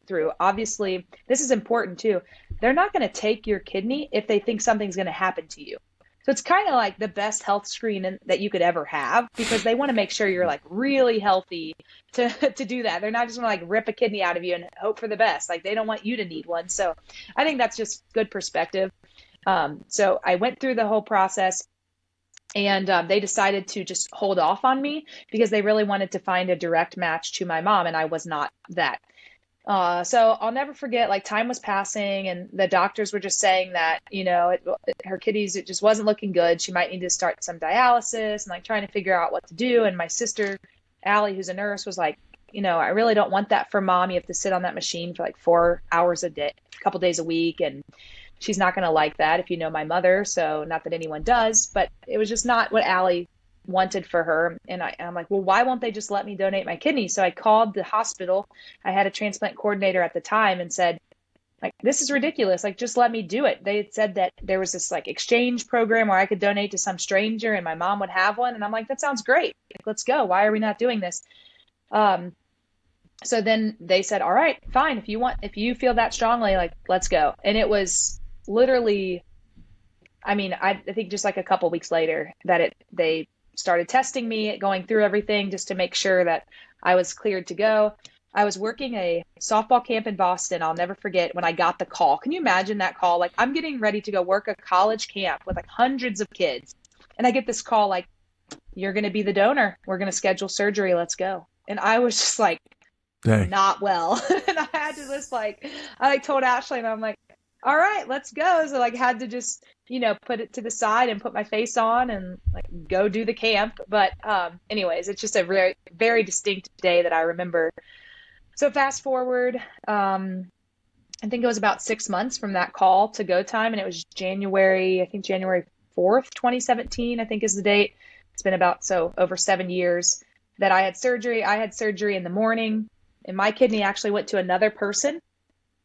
through. Obviously, this is important too. They're not going to take your kidney if they think something's going to happen to you. So it's kind of like the best health screen that you could ever have, because they want to make sure you're like really healthy to do that. They're not just going to like rip a kidney out of you and hope for the best. Like they don't want you to need one. So I think that's just good perspective. So I went through the whole process, and they decided to just hold off on me because they really wanted to find a direct match to my mom, and I was not that. So I'll never forget, like time was passing and the doctors were just saying that, her kidneys, it just wasn't looking good. She might need to start some dialysis and like trying to figure out what to do. And my sister, Allie, who's a nurse, was like, I really don't want that for mom. You have to sit on that machine for like 4 hours a day, a couple days a week. And she's not going to like that if you know my mother. So not that anyone does, but it was just not what Allie wanted for her. And I'm like, well, why won't they just let me donate my kidney? So I called the hospital. I had a transplant coordinator at the time and said, like, this is ridiculous. Like, just let me do it. They had said that there was this like exchange program where I could donate to some stranger and my mom would have one. And I'm like, that sounds great. Like, let's go. Why are we not doing this? So then they said, all right, fine. If you feel that strongly, like, let's go. And it was literally, I think just like a couple weeks later that they started testing me, going through everything just to make sure that I was cleared to go. I was working a softball camp in Boston. I'll never forget when I got the call. Can you imagine that call? Like I'm getting ready to go work a college camp with like hundreds of kids. And I get this call like, you're going to be the donor. We're going to schedule surgery. Let's go. And I was just like, Dang. not well. And I had to just I told Ashley, and I'm like, all right, let's go. So like had to just, put it to the side and put my face on and like go do the camp. But anyways, it's just a very, very distinct day that I remember. So fast forward, I think it was about 6 months from that call to go time. And it was January 4th, 2017, I think is the date. It's been over 7 years that I had surgery. I had surgery in the morning, and my kidney actually went to another person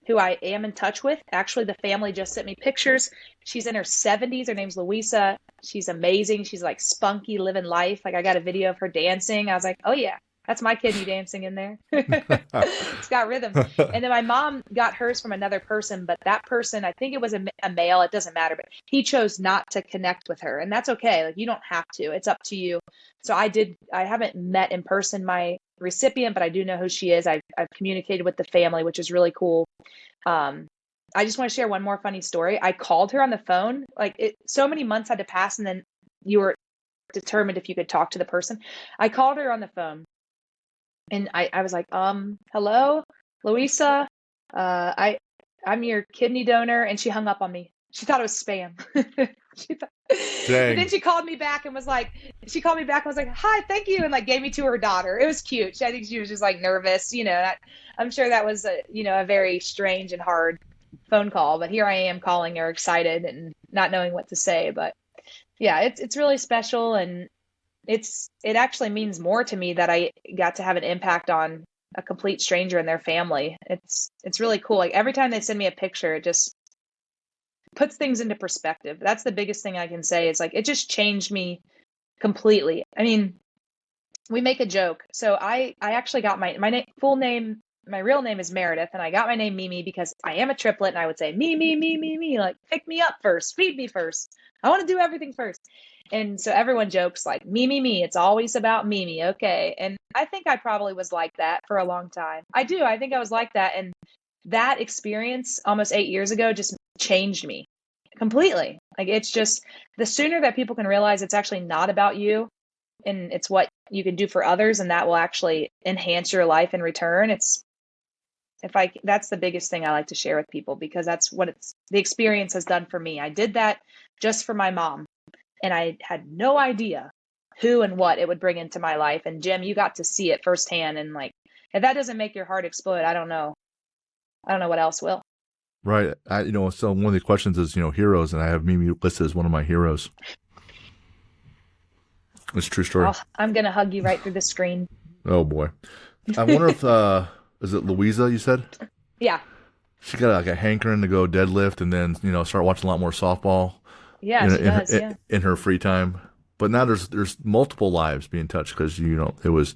who I am in touch with. Actually, the family just sent me pictures. She's in her 70s. Her name's Louisa. She's amazing. She's like spunky, living life. Like I got a video of her dancing. I was like, oh yeah, that's my kidney dancing in there. It's got rhythm. And then my mom got hers from another person, but that person, I think it was a male. It doesn't matter, but he chose not to connect with her. And that's okay. Like you don't have to. It's up to you. So I haven't met in person my recipient, but I do know who she is. I've communicated with the family, which is really cool. I just want to share one more funny story. I called her on the phone. So many months had to pass, and then you were determined if you could talk to the person. I called her on the phone, and I was like, hello, Louisa. I'm your kidney donor. And she hung up on me. She thought it was spam. But then she called me back and was like, hi, thank you. And like gave me to her daughter. It was cute. I think she was just like nervous, I'm sure that was a very strange and hard phone call, but here I am calling her excited and not knowing what to say. But yeah, it's really special, and it actually means more to me that I got to have an impact on a complete stranger and their family. It's really cool. Like every time they send me a picture, it just puts things into perspective. That's the biggest thing I can say. Is like it just changed me completely. I mean, we make a joke. So I actually got full name. My real name is Meredith, and I got my name Mimi because I am a triplet, and I would say me, me, me, me, me, like pick me up first, feed me first. I want to do everything first. And so everyone jokes like me, me, me. It's always about Mimi. Okay. And I think I probably was like that for a long time. I do. I think I was like that. And that experience almost 8 years ago just changed me completely. Like it's just the sooner that people can realize it's actually not about you and it's what you can do for others, and that will actually enhance your life in return. That's the biggest thing I like to share with people, because that's what the experience has done for me. I did that just for my mom, and I had no idea who and what it would bring into my life. And Jim, you got to see it firsthand. And like, if that doesn't make your heart explode, I don't know. I don't know what else will. Right. So one of the questions is, heroes, and I have Mimi listed as one of my heroes. It's a true story. I'm going to hug you right through the screen. Oh boy. I wonder if, is it Louisa you said? Yeah. She got like a hankering to go deadlift and then, start watching a lot more softball. Yeah, she does. Yeah. In her free time. But now there's multiple lives being touched because, it was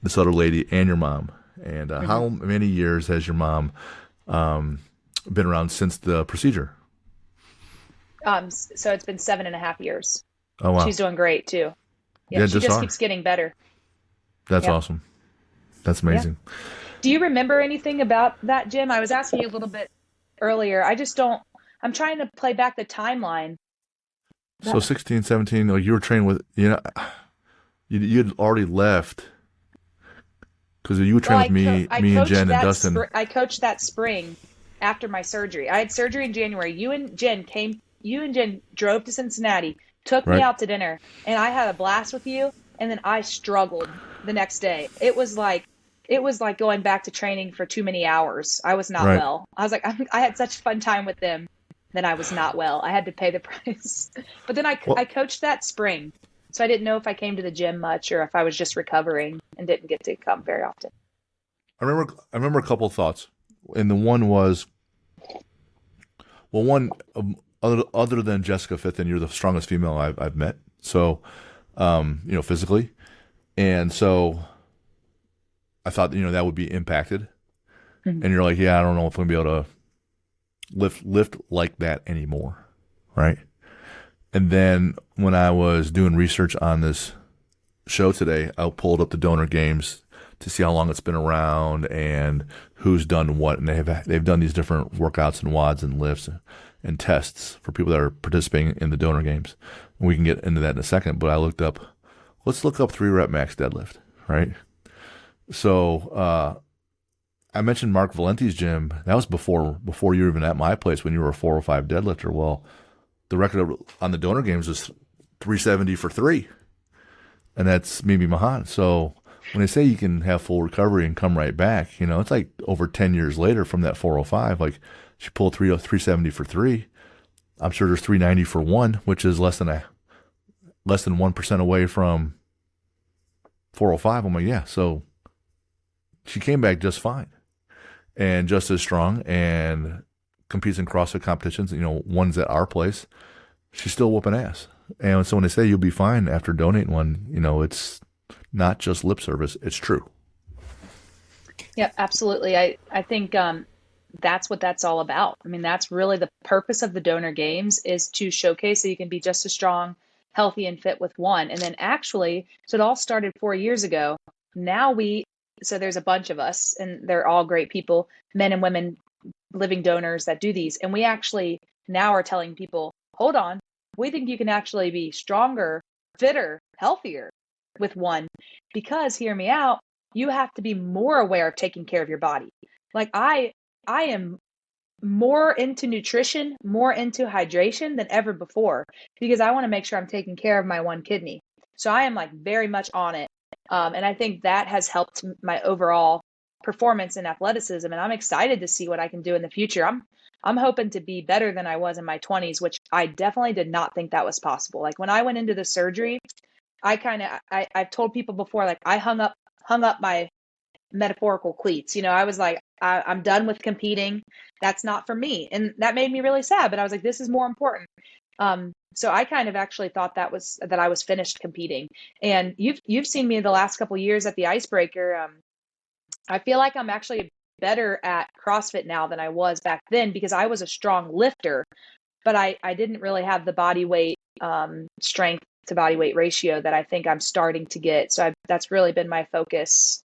this other lady and your mom. And how many years has your mom been around since the procedure? So it's been 7.5 years. Oh, wow. She's doing great too. Yeah, she just keeps getting better. That's awesome. That's amazing. Yeah. Do you remember anything about that, Jim? I was asking you a little bit earlier. I'm trying to play back the timeline. So 16, 17, like you were training with, you'd already left because you would train with me and Jen and Dustin. I coached that spring after my surgery. I had surgery in January. You and Jen drove to Cincinnati, took me out to dinner, and I had a blast with you. And then I struggled the next day. It was like going back to training for too many hours. I was not well. I was like, I had such a fun time with them. Then I was not well. I had to pay the price. But then I coached that spring. So I didn't know if I came to the gym much or if I was just recovering and didn't get to come very often. I remember a couple of thoughts. And the one was, well, other than Jessica Fitton, you're the strongest female I've met. So, physically. And so I thought, that would be impacted. Mm-hmm. And you're like, yeah, I don't know if I'm going to be able to lift like that anymore. Right. And then when I was doing research on this show today, I pulled up the donor games to see how long it's been around and who's done what. And they've done these different workouts and WODs and lifts and tests for people that are participating in the donor games. And we can get into that in a second. But let's look up 3-rep max deadlift, right? So I mentioned Mark Valenti's gym. That was before you were even at my place when you were a 405 deadlifter. Well, the record on the donor games was 370 for 3. And that's Mimi Mahon. So when they say you can have full recovery and come right back, it's like over 10 years later from that 405, like she pulled 370 for 3. I'm sure there's 390 for 1, which is less than 1% away from 405. I'm like, yeah. So she came back just fine and just as strong and competes in CrossFit competitions, ones at our place. She's still whooping ass. And so when they say you'll be fine after donating one, it's not just lip service. It's true. Yeah, absolutely. I think that's what that's all about. I mean, that's really the purpose of the donor games, is to showcase that you can be just as strong, healthy, and fit with one. And then actually, so it all started 4 years ago. Now so there's a bunch of us, and they're all great people, men and women, living donors that do these. And we actually now are telling people, hold on, we think you can actually be stronger, fitter, healthier with one, because hear me out, you have to be more aware of taking care of your body. Like I am more into nutrition, more into hydration than ever before, because I want to make sure I'm taking care of my one kidney. So I am like very much on it. And I think that has helped my overall performance and athleticism, and I'm excited to see what I can do in the future. I'm hoping to be better than I was in my 20s, which I definitely did not think that was possible. Like when I went into the surgery, I've told people before, like I hung up my metaphorical cleats. I was like, I'm done with competing. That's not for me. And that made me really sad, but I was like, this is more important. So I kind of actually thought that I was finished competing. And you've seen me the last couple of years at the Icebreaker. I feel like I'm actually better at CrossFit now than I was back then because I was a strong lifter, but I didn't really have the body weight strength to body weight ratio that I think I'm starting to get. So that's really been my focus,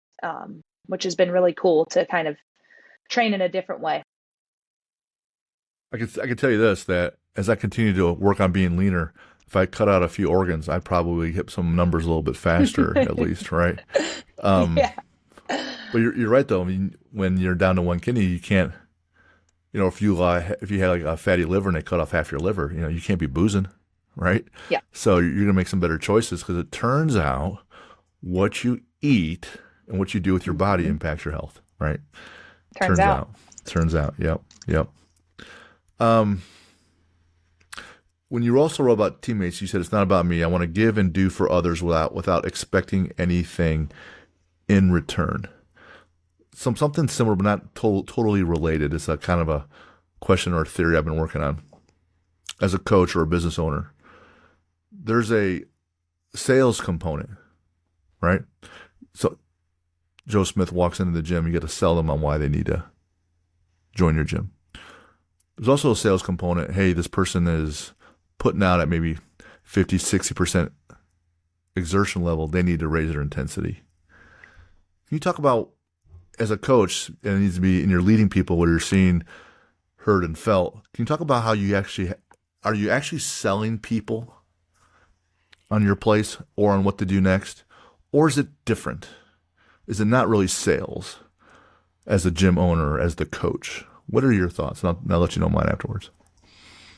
which has been really cool to kind of train in a different way. I can tell you this, that as I continue to work on being leaner, if I cut out a few organs, I probably hit some numbers a little bit faster, at least, right? Um, Yeah. but you're right though. I mean, when you're down to one kidney, you can't. If you had like a fatty liver and they cut off half your liver, you can't be boozing, right? Yeah. So you're gonna make some better choices because it turns out what you eat and what you do with your body Mhm. impacts your health, right? Turns out. Turns out. Yep. Yep. Um, when you also wrote about teammates, you said it's not about me. I want to give and do for others without expecting anything in return. Something similar, but not totally related. It's a kind of a question or a theory I've been working on as a coach or a business owner. There's a sales component, right? So Joe Smith walks into the gym, you got to sell them on why they need to join your gym. There's also a sales component. Hey, this person is putting out at maybe 50, 60% exertion level. They need to raise their intensity. Can you talk about, as a coach, and it needs to be in your leading people, what you're seeing, heard, and felt. Can you talk about how are you actually selling people on your place or on what to do next? Or is it different? Is it not really sales as a gym owner, as the coach? What are your thoughts? And I'll let you know mine afterwards.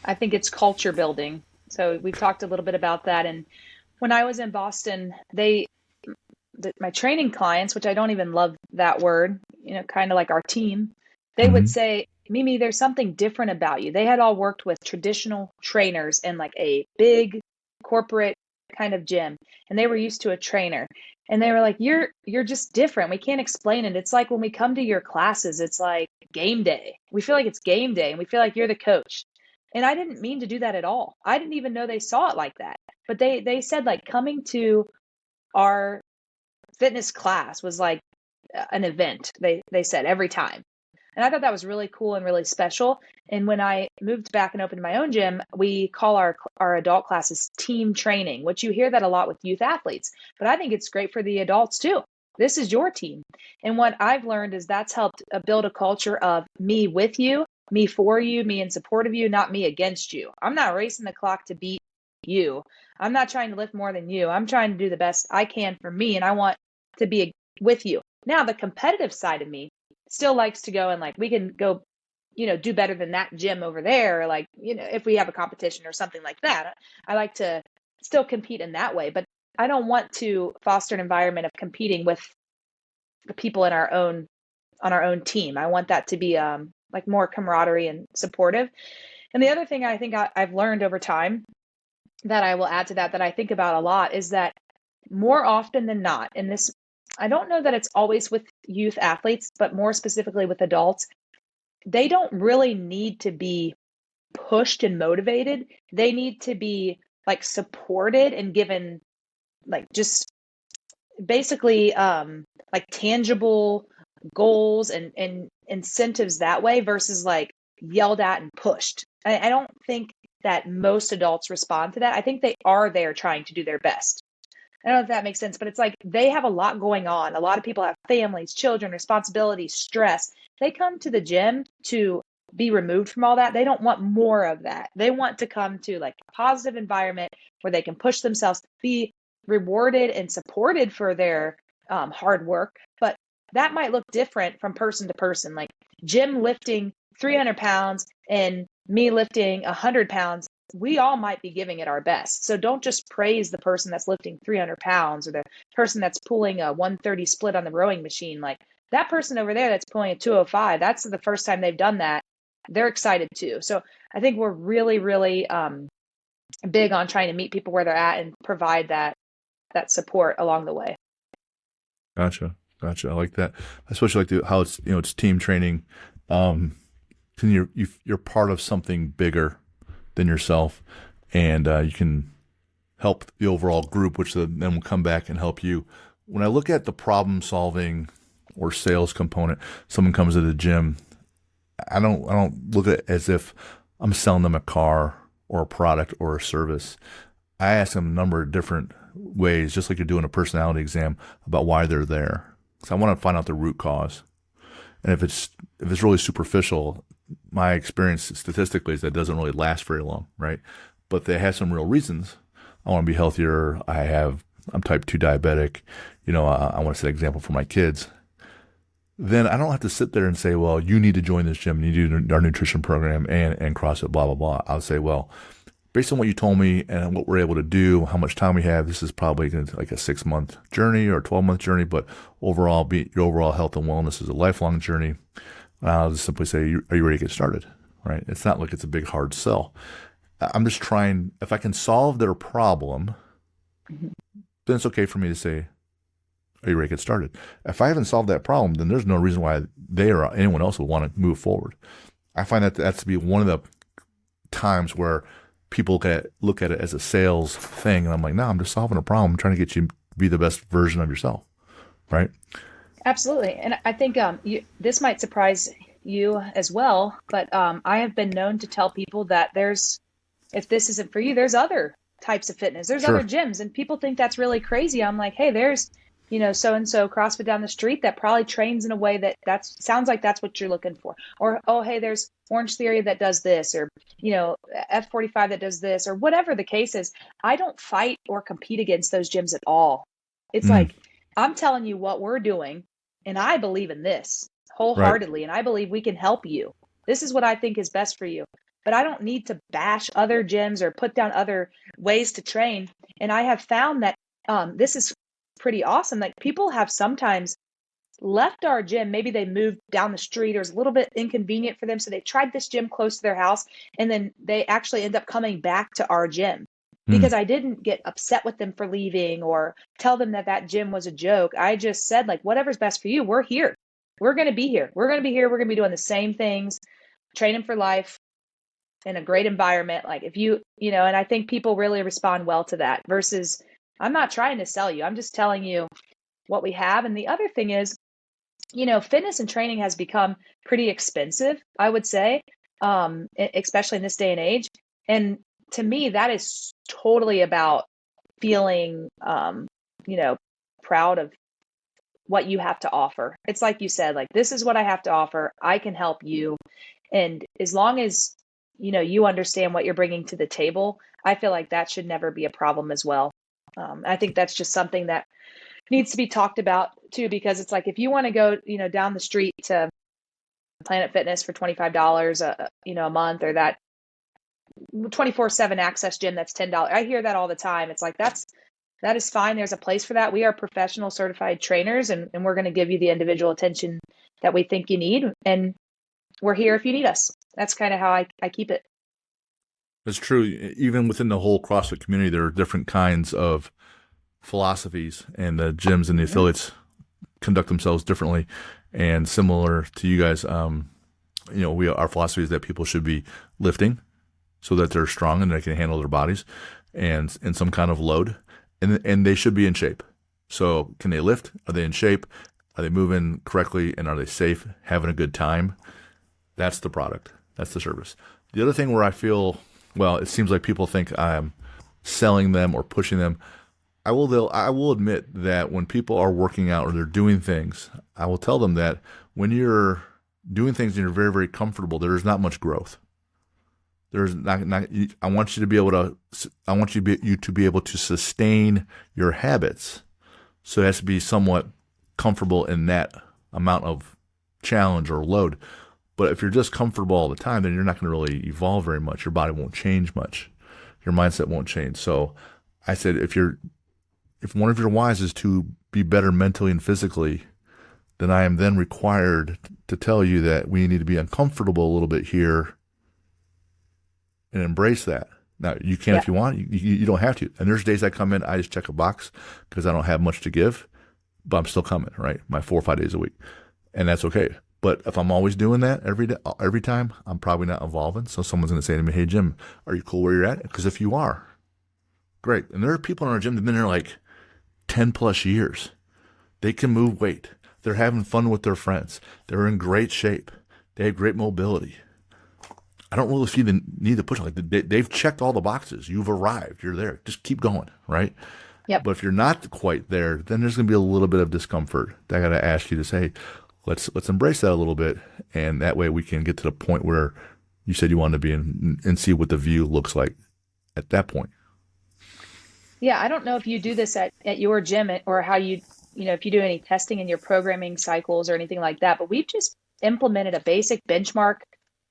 I think it's culture building. So we've talked a little bit about that. And when I was in Boston, my training clients, which I don't even love that word, kind of like our team, they would Mm-hmm. say, Mimi, there's something different about you. They had all worked with traditional trainers in like a big corporate kind of gym, and they were used to a trainer. And they were like, you're just different. We can't explain it. It's like when we come to your classes, it's like game day. We feel like it's game day and we feel like you're the coach. And I didn't mean to do that at all. I didn't even know they saw it like that. But they said like coming to our fitness class was like an event. They said every time. And I thought that was really cool and really special. And when I moved back and opened my own gym, we call our adult classes team training, which you hear that a lot with youth athletes. But I think it's great for the adults too. This is your team. And what I've learned is that's helped build a culture of me with you, me for you, me in support of you, not me against you. I'm not racing the clock to beat you. I'm not trying to lift more than you. I'm trying to do the best I can for me. And I want to be with you. Now, the competitive side of me still likes to go and like, we can go, do better than that gym over there. Or like, if we have a competition or something like that, I like to still compete in that way, but I don't want to foster an environment of competing with the people on our own team. I want that to be like more camaraderie and supportive. And the other thing I think I've learned over time that I will add to that I think about a lot is that more often than not, and this, I don't know that it's always with youth athletes, but more specifically with adults, they don't really need to be pushed and motivated. They need to be like supported and given like just basically like tangible goals and incentives that way versus like yelled at and pushed. I don't think that most adults respond to that. I think they are there trying to do their best. I don't know if that makes sense, but it's like they have a lot going on. A lot of people have families, children, responsibilities, stress. They come to the gym to be removed from all that. They don't want more of that. They want to come to like a positive environment where they can push themselves, be rewarded and supported for their hard work. But that might look different from person to person. Like Jim lifting 300 pounds and me lifting 100 pounds, we all might be giving it our best. So don't just praise the person that's lifting 300 pounds or the person that's pulling a 130 split on the rowing machine. Like that person over there that's pulling a 205, that's the first time they've done that. They're excited too. So I think we're really, really big on trying to meet people where they're at and provide that support along the way. Gotcha. Gotcha. I like that. I especially like how it's, it's team training. And you're part of something bigger than yourself, and you can help the overall group, which then will come back and help you. When I look at the problem solving or sales component, someone comes to the gym, I don't look at it as if I'm selling them a car or a product or a service. I ask them a number of different ways, just like you're doing a personality exam, about why they're there. So I want to find out the root cause. And if it's really superficial, my experience statistically is that it doesn't really last very long, right? But they have some real reasons. I want to be healthier. I'm type 2 diabetic. I want to set an example for my kids. Then I don't have to sit there and say, well, you need to join this gym. You need our nutrition program and CrossFit, blah, blah, blah. I'll say, well, based on what you told me and what we're able to do, how much time we have, this is probably going to like a 6-month journey or a 12-month journey, but overall, your overall health and wellness is a lifelong journey. I'll just simply say, are you ready to get started? Right? It's not like it's a big hard sell. I'm just trying, if I can solve their problem, Mm-hmm. then it's okay for me to say, are you ready to get started? If I haven't solved that problem, then there's no reason why they or anyone else would want to move forward. I find that that's to be one of the times where people look at it as a sales thing. And I'm like, no, I'm just solving a problem. I'm trying to get you to be the best version of yourself. Right? Absolutely. And I think this might surprise you as well, but I have been known to tell people that if this isn't for you, there's other types of fitness. There's Sure. other gyms, and people think that's really crazy. I'm like, hey, there's, so-and-so CrossFit down the street that probably trains in a way that sounds like that's what you're looking for. Or, oh, hey, there's Orange Theory that does this, or, F45 that does this, or whatever the case is. I don't fight or compete against those gyms at all. It's Mm, like, I'm telling you what we're doing, and I believe in this right. wholeheartedly, and I believe we can help you. This is what I think is best for you. But I don't need to bash other gyms or put down other ways to train. And I have found that this is pretty awesome. Like, people have sometimes left our gym. Maybe they moved down the street, or it was a little bit inconvenient for them. So they tried this gym close to their house, and then they actually end up coming back to our gym Mm, because I didn't get upset with them for leaving or tell them that gym was a joke. I just said, like, whatever's best for you, we're here. We're going to be here. We're going to be here. We're going to be doing the same things, training for life in a great environment. Like, if and I think people really respond well to that versus, I'm not trying to sell you. I'm just telling you what we have. And the other thing is, fitness and training has become pretty expensive, I would say, especially in this day and age. And to me, that is totally about feeling, proud of what you have to offer. It's like you said, like, this is what I have to offer. I can help you. And as long as, you understand what you're bringing to the table, I feel like that should never be a problem as well. I think that's just something that needs to be talked about too, because it's like, if you want to go, down the street to Planet Fitness for $25, a month, or that 24/7 access gym that's $10. I hear that all the time. It's like, that is fine. There's a place for that. We are professional certified trainers, and we're going to give you the individual attention that we think you need. And we're here if you need us. That's kind of how I keep it. That's true. Even within the whole CrossFit community, there are different kinds of philosophies, and the gyms and the Mhm. affiliates conduct themselves differently. And similar to you guys, our philosophy is that people should be lifting so that they're strong and they can handle their bodies and in some kind of load, and they should be in shape. So can they lift? Are they in shape? Are they moving correctly? And are they safe? Having a good time? That's the product. That's the service. The other thing where I feel, well, it seems like people think I'm selling them or pushing them. I will admit that when people are working out or they're doing things, I will tell them that when you're doing things and you're very, very comfortable, there's not much growth. There's not. I want you to be able to. I want you to be able to sustain your habits. So it has to be somewhat comfortable in that amount of challenge or load. But if you're just comfortable all the time, then you're not going to really evolve very much. Your body won't change much. Your mindset won't change. So I said, if one of your whys is to be better mentally and physically, then I am then required to tell you that we need to be uncomfortable a little bit here and embrace that. Now, you can Yeah. if you want, you don't have to. And there's days I come in, I just check a box because I don't have much to give, but I'm still coming, right? My 4 or 5 days a week. And that's okay. But if I'm always doing that every day, every time, I'm probably not evolving. So someone's going to say to me, "Hey, Jim, are you cool where you're at?" Because if you are, great. And there are people in our gym that have been there like 10 plus years. They can move weight. They're having fun with their friends. They're in great shape. They have great mobility. I don't really see the need to push. Like they've checked all the boxes. You've arrived. You're there. Just keep going, right? Yep. But if you're not quite there, then there's going to be a little bit of discomfort. I got to ask you to say, let's embrace that a little bit, and that way we can get to the point where you said you wanted to be in, and see what the view looks like at that point. Yeah, I don't know if you do this at your gym or how if you do any testing in your programming cycles or anything like that, but we've just implemented a basic benchmark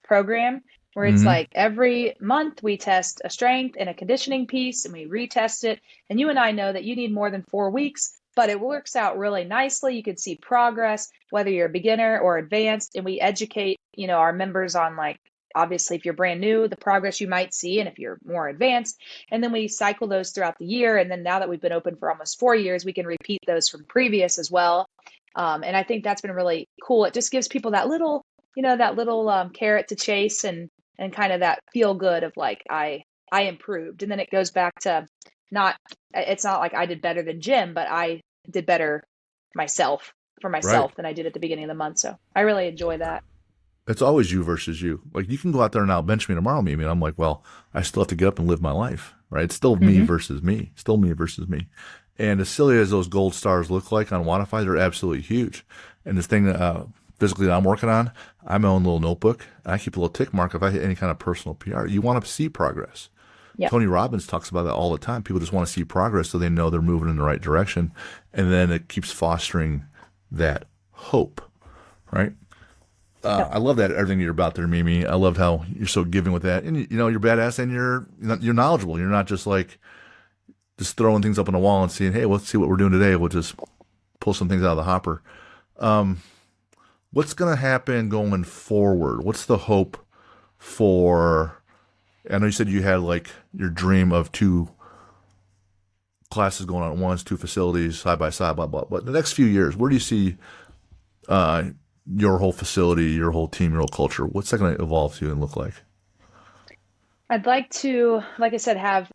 program where it's Mm-hmm. like every month we test a strength and a conditioning piece and we retest it. And you and I know that you need more than 4 weeks, but it works out really nicely. You can see progress, whether you're a beginner or advanced, and we educate, our members on like, obviously, if you're brand new, the progress you might see, and if you're more advanced. And then we cycle those throughout the year. And then now that we've been open for almost 4 years, we can repeat those from previous as well. And I think that's been really cool. It just gives people that little carrot to chase and kind of that feel good of like I improved. And then it goes back to not it's not like I did better than Jim, but I did better myself for Right. myself than I did at the beginning of the month. So I really enjoy that. It's always you versus you. Like you can go out there and outbench me tomorrow, maybe, and I'm like, well, I still have to get up and live my life, right? It's still me Hmm. versus me, still me versus me. And as silly as those gold stars look like on Wannify, they're absolutely huge. And this thing physically that I'm working on, I have my own little notebook, and I keep a little tick mark if I hit any kind of personal PR. You want to see progress. Yep. Tony Robbins talks about that all the time. People just want to see progress so they know they're moving in the right direction, and then it keeps fostering that hope, right? Yep. I love that everything you're about there, Mimi. I loved how you're so giving with that, and you're badass and you're knowledgeable. You're not just like just throwing things up on the wall and seeing, hey, let's see what we're doing today. We'll just pull some things out of the hopper. What's going to happen going forward? What's the hope for? I know you said you had like your dream of two classes going on at once, two facilities side by side, blah blah. But the next few years, where do you see uh, your whole facility, your whole team, your whole culture? What's that going to evolve to and look like? I'd like to, like I said, have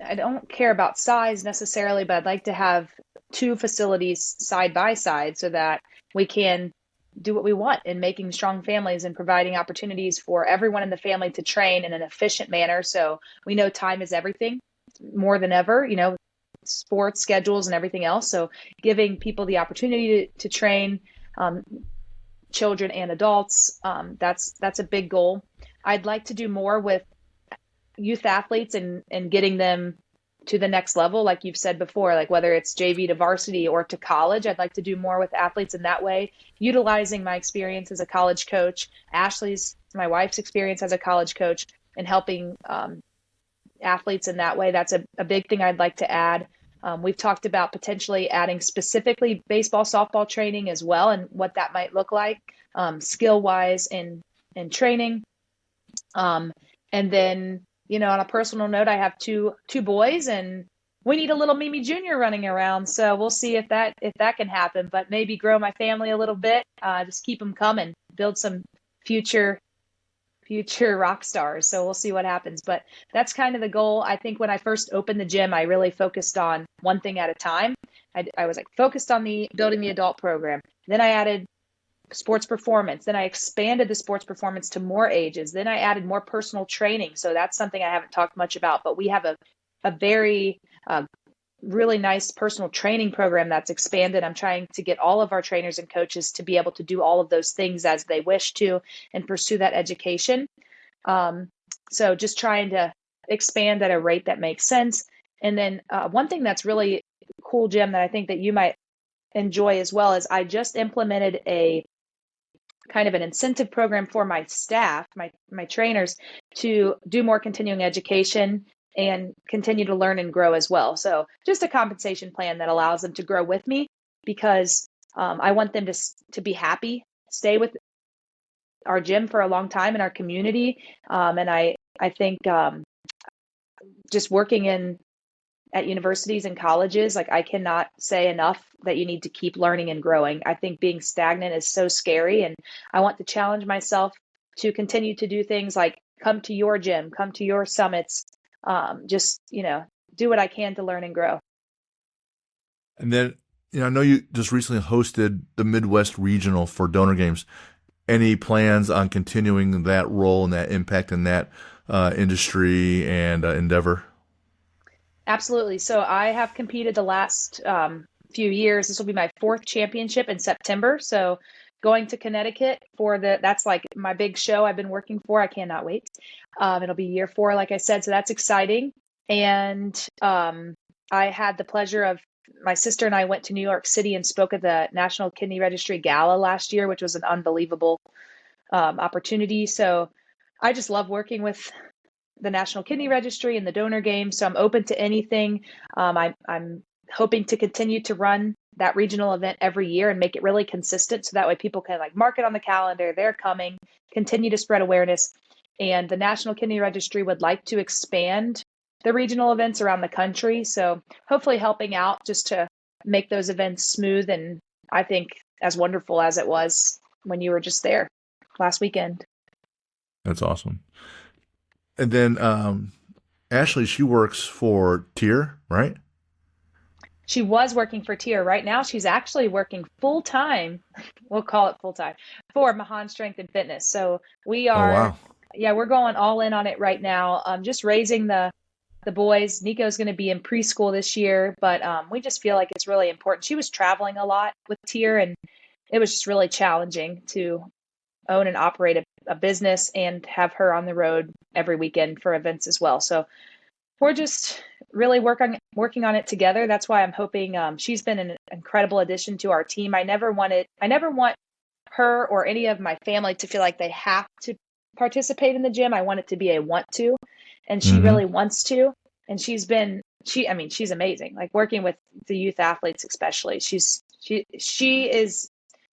I don't care about size necessarily, but I'd like to have two facilities side by side so that we can do what we want in making strong families and providing opportunities for everyone in the family to train in an efficient manner. So we know time is everything more than ever, sports schedules and everything else. So giving people the opportunity to train um, children and adults, that's a big goal. I'd like to do more with youth athletes and getting them to the next level, like you've said before, like whether it's JV to varsity or to college. I'd like to do more with athletes in that way, utilizing my experience as a college coach, my wife's experience as a college coach, and helping athletes in that way. That's a big thing I'd like to add. We've talked about potentially adding specifically baseball, softball training as well, and what that might look like skill wise in training. And then, on a personal note, I have two boys, and we need a little Mimi Jr. running around. So we'll see if that can happen. But maybe grow my family a little bit, just keep them coming, build some future rock stars. So we'll see what happens. But that's kind of the goal. I think when I first opened the gym, I really focused on one thing at a time. I was like focused on the building the adult program. Then I added sports performance. Then I expanded the sports performance to more ages. Then I added more personal training. So that's something I haven't talked much about, but we have a very really nice personal training program that's expanded. I'm trying to get all of our trainers and coaches to be able to do all of those things as they wish to and pursue that education. So just trying to expand at a rate that makes sense. And then one thing that's really cool, Jim, that I think that you might enjoy as well is I just implemented a kind of an incentive program for my staff, my trainers, to do more continuing education and continue to learn and grow as well. So just a compensation plan that allows them to grow with me, because I want them to be happy, stay with our gym for a long time in our community. And I think just working at universities and colleges, like I cannot say enough that you need to keep learning and growing. I think being stagnant is so scary, and I want to challenge myself to continue to do things like come to your gym, come to your summits, just, do what I can to learn and grow. And then, I know you just recently hosted the Midwest Regional for Donor Games. Any plans on continuing that role and that impact in that industry and endeavor? Absolutely. So I have competed the last few years. This will be my fourth championship in September. So going to Connecticut that's like my big show I've been working for. I cannot wait. It'll be year 4, like I said. So that's exciting. And I had the pleasure of my sister and I went to New York City and spoke at the National Kidney Registry Gala last year, which was an unbelievable opportunity. So I just love working with the National Kidney Registry and the donor game. So I'm open to anything. I'm hoping to continue to run that regional event every year and make it really consistent. So that way people can like mark it on the calendar. They're coming, continue to spread awareness. And the National Kidney Registry would like to expand the regional events around the country. So hopefully helping out just to make those events smooth. And I think as wonderful as it was when you were just there last weekend. That's awesome. And then Ashley, she works for Tier, right? She was working for Tier. Right now, she's actually working full time. We'll call it full time for Mahon Strength and Fitness. So we Oh, are, wow. yeah, we're going all in on it right now. Just raising the boys. Nico's going to be in preschool this year, but we just feel like it's really important. She was traveling a lot with Tier, and it was just really challenging to own and operate a business and have her on the road every weekend for events as well. So we're just really working on it together. That's why I'm hoping she's been an incredible addition to our team. I never want her or any of my family to feel like they have to participate in the gym. I want it to be a want to, and she Mm-hmm. really wants to. And she's amazing. Like working with the youth athletes, especially. She is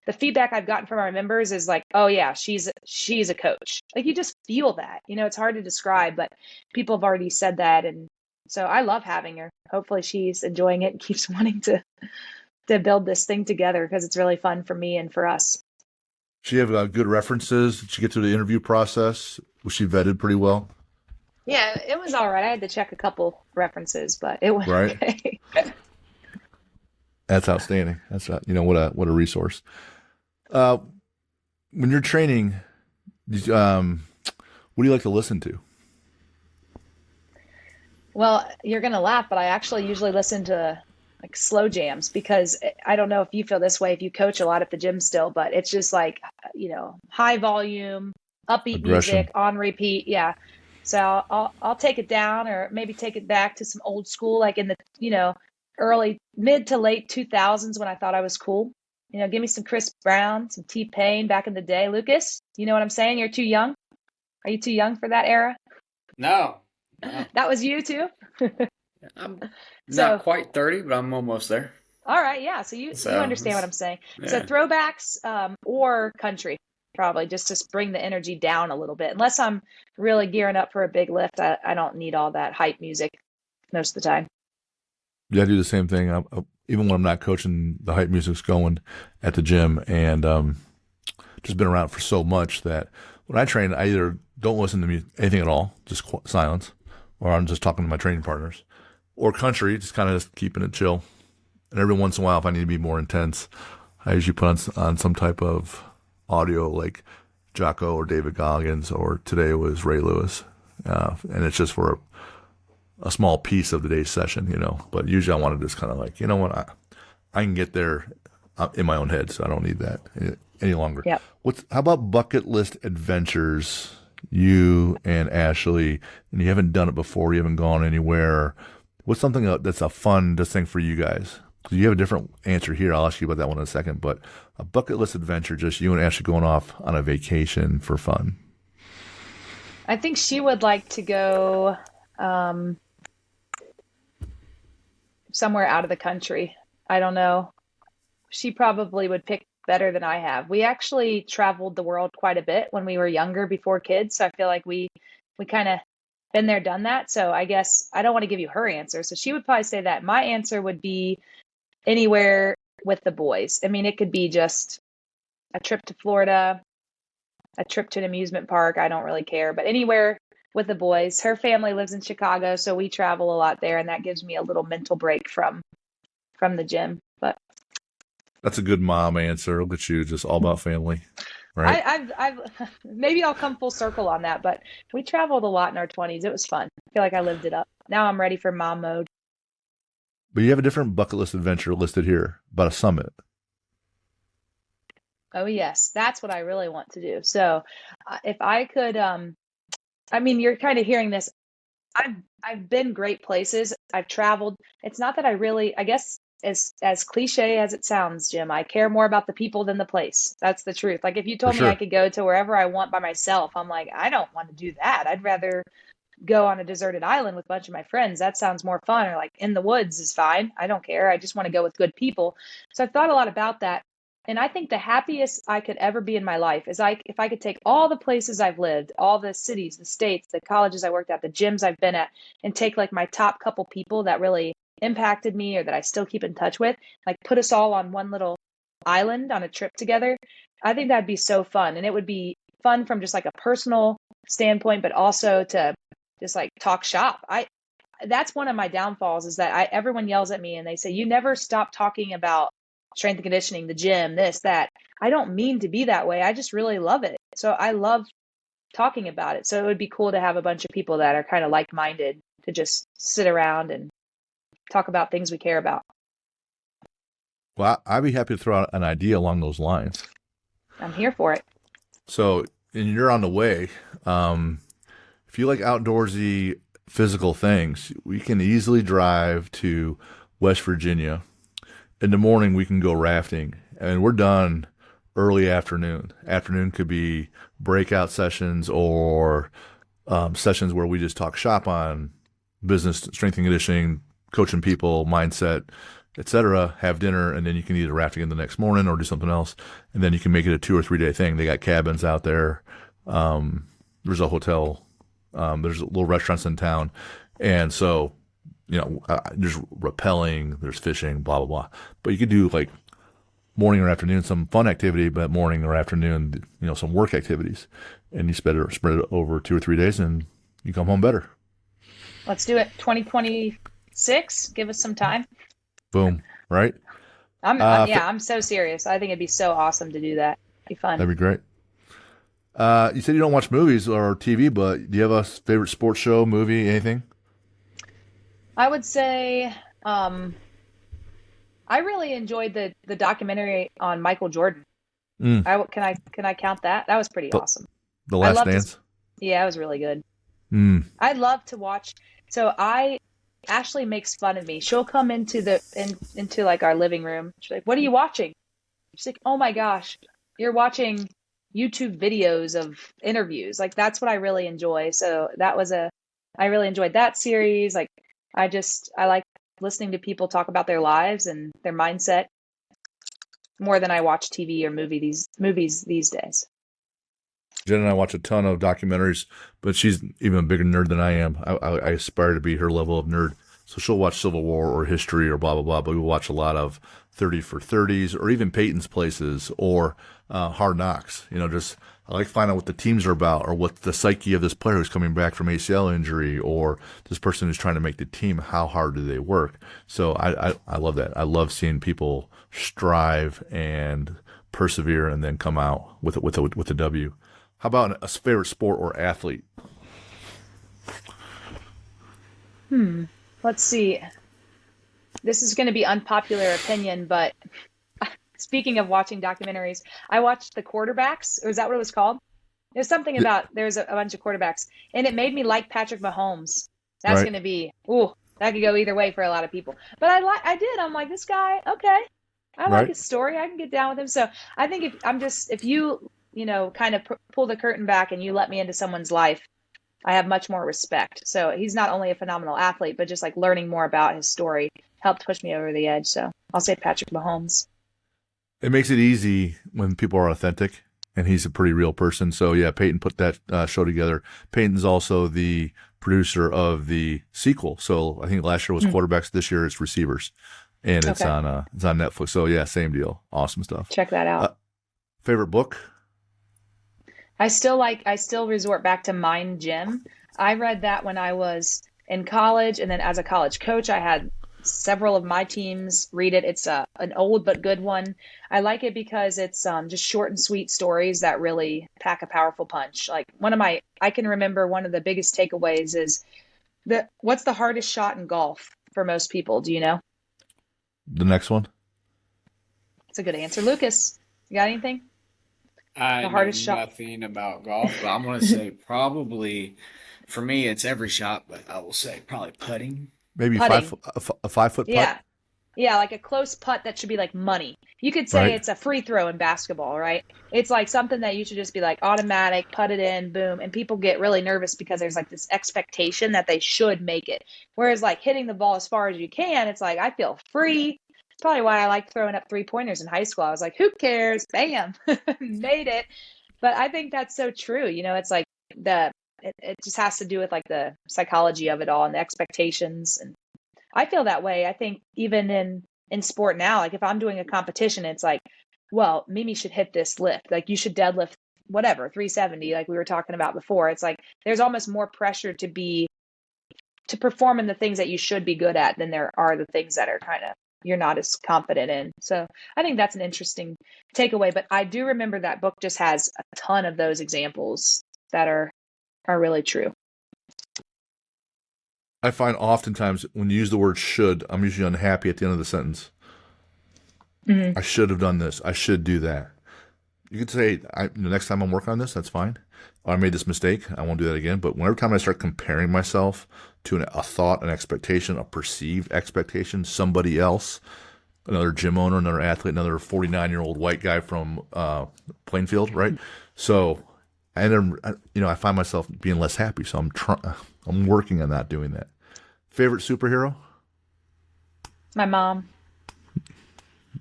the feedback I've gotten from our members is like, oh yeah, she's a coach. Like you just feel that. It's hard to describe, but people have already said that, and so I love having her. Hopefully she's enjoying it and keeps wanting to build this thing together because it's really fun for me and for us. She have good references. Did she get through the interview process? Was she vetted pretty well? Yeah, it was all right. I had to check a couple references, but it went Right. okay. That's outstanding. That's what a resource. Uh, when you're training, what do you like to listen to? Well, you're gonna laugh, but I actually usually listen to like slow jams because I don't know if you feel this way if you coach a lot at the gym still, but it's just like, high volume, upbeat Aggression. music on repeat. Yeah. So I'll take it down or maybe take it back to some old school, like in the, early mid to late 2000s when I thought I was cool. Give me some Chris Brown, some T-Pain back in the day. Lucas, you know what I'm saying? You're too young. Are you too young for that era? No, no. That was you too. I'm not So, quite 30, but I'm almost there. all right, yeah. So you So, understand what I'm saying. So yeah. throwbacks or country, probably just to bring the energy down a little bit. Unless I'm really gearing up for a big lift, I don't need all that hype music most of the time. Yeah, I do the same thing. Even when I'm not coaching, the hype music's going at the gym, and just been around for so much that when I train, I either don't listen to anything at all, just silence, or I'm just talking to my training partners, or country, just kind of just keeping it chill. And every once in a while, if I need to be more intense, I usually put on some type of audio like Jocko or David Goggins, or today it was Ray Lewis, and it's just for a small piece of the day's session, But usually I want to just kind of like, what, I can get there in my own head, so I don't need that any longer. Yep. How about bucket list adventures? You and Ashley, and you haven't done it before, you haven't gone anywhere. What's something that's a fun thing for you guys? Because you have a different answer here. I'll ask you about that one in a second. But a bucket list adventure, just you and Ashley going off on a vacation for fun. I think she would like to go somewhere out of the country. I don't know. she probably would pick better than I have. We actually traveled the world quite a bit when we were younger before kids. So I feel like we kind of been there, done that. So I guess I don't want to give you her answer. So she would probably say that. My answer would be anywhere with the boys. I mean, it could be just a trip to Florida, a trip to an amusement park. I don't really care, but anywhere with the boys. Her family lives in Chicago, so we travel a lot there, and that gives me a little mental break from the gym. But That's a good mom answer. Look at you, just all about family, right? I've maybe I'll come full circle on that, but we traveled a lot in our 20s. It was fun. I feel like I lived it up. Now I'm ready for mom mode. But you have a different bucket list adventure listed here about a summit. Oh yes, that's what I really want to do. So if I could, I mean, you're kind of hearing this. I've been great places. I've traveled. It's not that I really, I guess, as cliche as it sounds, Jim, I care more about the people than the place. That's the truth. Like if you For told me I sure. could go to wherever I want by myself, I'm like, I don't want to do that. I'd rather go on a deserted island with a bunch of my friends. That sounds more fun. Or like in the woods is fine. I don't care. I just want to go with good people. So I've thought a lot about that. And I think the happiest I could ever be in my life is if I could take all the places I've lived, all the cities, the states, the colleges I worked at, the gyms I've been at, and take like my top couple people that really impacted me or that I still keep in touch with, like put us all on one little island on a trip together. I think that'd be so fun. And it would be fun from just like a personal standpoint, but also to just like talk shop. That's one of my downfalls is that everyone yells at me and they say, you never stop talking about strength and conditioning, the gym, this, that. I don't mean to be that way. I just really love it. So I love talking about it. So it would be cool to have a bunch of people that are kind of like-minded to just sit around and talk about things we care about. Well, I'd be happy to throw out an idea along those lines. I'm here for it. So, and you're on the way. If you like outdoorsy physical things, we can easily drive to West Virginia. In the morning, we can go rafting, and we're done early afternoon. Afternoon could be breakout sessions or sessions where we just talk shop on business, strength and conditioning, coaching people, mindset, etc. Have dinner, and then you can either raft again the next morning or do something else, and then you can make it a 2 or 3 day thing. They got cabins out there. There's a hotel. There's little restaurants in town, and so there's rappelling, there's fishing, blah blah blah. But you could do like morning or afternoon some fun activity, but morning or afternoon, some work activities, and you spread it over 2 or 3 days, and you come home better. Let's do it. 2026. Give us some time. Boom. Right? I'm so serious. I think it'd be so awesome to do that. It'd be fun. That'd be great. You said you don't watch movies or TV, but do you have a favorite sports show, movie, anything? I would say I really enjoyed the documentary on Michael Jordan. Mm. Can I count that? That was pretty The, awesome. the I Last loved Dance? yeah, it was really good. Mm. I love to watch. So Ashley makes fun of me. She'll come into like our living room. She's like, "What are you watching?" She's like, "Oh my gosh, you're watching YouTube videos of interviews." Like that's what I really enjoy. So I really enjoyed that series. Like I like listening to people talk about their lives and their mindset more than I watch TV or movies these days. Jen and I watch a ton of documentaries, but she's even a bigger nerd than I am. I aspire to be her level of nerd. So she'll watch Civil War or history or blah, blah, blah. But we watch a lot of 30 for 30s or even Peyton's Places or Hard Knocks. Just I like finding out what the teams are about or what the psyche of this player who's coming back from ACL injury or this person who's trying to make the team, how hard do they work? So I love that. I love seeing people strive and persevere and then come out with a W. How about a favorite sport or athlete? Let's see. This is going to be unpopular opinion, but speaking of watching documentaries, I watched The Quarterbacks. Or is that what it was called? There's something about there's a bunch of quarterbacks, and it made me like Patrick Mahomes. That's Right. going to be that could go either way for a lot of people. But I did. I'm like, this guy, okay. I like Right. his story. I can get down with him. So I think if you kind of pull the curtain back and you let me into someone's life, I have much more respect. So he's not only a phenomenal athlete, but just like learning more about his story helped push me over the edge. So I'll say Patrick Mahomes. It makes it easy when people are authentic, and he's a pretty real person. So yeah, Peyton put that show together. Peyton's also the producer of the sequel. So I think last year was Hmm. quarterbacks. This year it's receivers, and Okay. it's on Netflix. So yeah, same deal. Awesome stuff. Check that out. Uh, favorite book? I still resort back to Mind Gym. I read that when I was in college, and then as a college coach, I had several of my teams read it. It's an old but good one. I like it because it's just short and sweet stories that really pack a powerful punch. Like I can remember one of the biggest takeaways is what's the hardest shot in golf for most people? Do you know? The next one? It's a good answer. Lucas, you got anything? I The know hardest shot nothing about golf, but I'm gonna say probably for me it's every shot, but I will say probably putting. Maybe putting. a 5 foot putt, Yeah. Yeah, like a close putt that should be like money. You could say right? it's a free throw in basketball, right? It's like something that you should just be like automatic, put it in, boom. And people get really nervous because there's like this expectation that they should make it. Whereas like hitting the ball as far as you can, it's like I feel free. It's probably why I liked throwing up 3 pointers in high school. I was like, who cares? Bam, made it. But I think that's so true. It's like it just has to do with like the psychology of it all and the expectations. And I feel that way. I think even in sport now, like if I'm doing a competition, it's like, well, Mimi should hit this lift. Like you should deadlift whatever, 370, like we were talking about before. It's like there's almost more pressure to perform in the things that you should be good at than there are the things that are kind of you're not as confident in. So I think that's an interesting takeaway. But I do remember that book just has a ton of those examples that are really true. I find oftentimes when you use the word should, I'm usually unhappy at the end of the sentence. Hmm. I should have done this. I should do that. You could say, the next time I'm working on this, that's fine. Or I made this mistake. I won't do that again. But whenever time I start comparing myself to a thought, an expectation, a perceived expectation, somebody else, another gym owner, another athlete, another 49-year-old white guy from Plainfield, right? So, and I find myself being less happy. So I'm working on not doing that. Favorite superhero? My mom,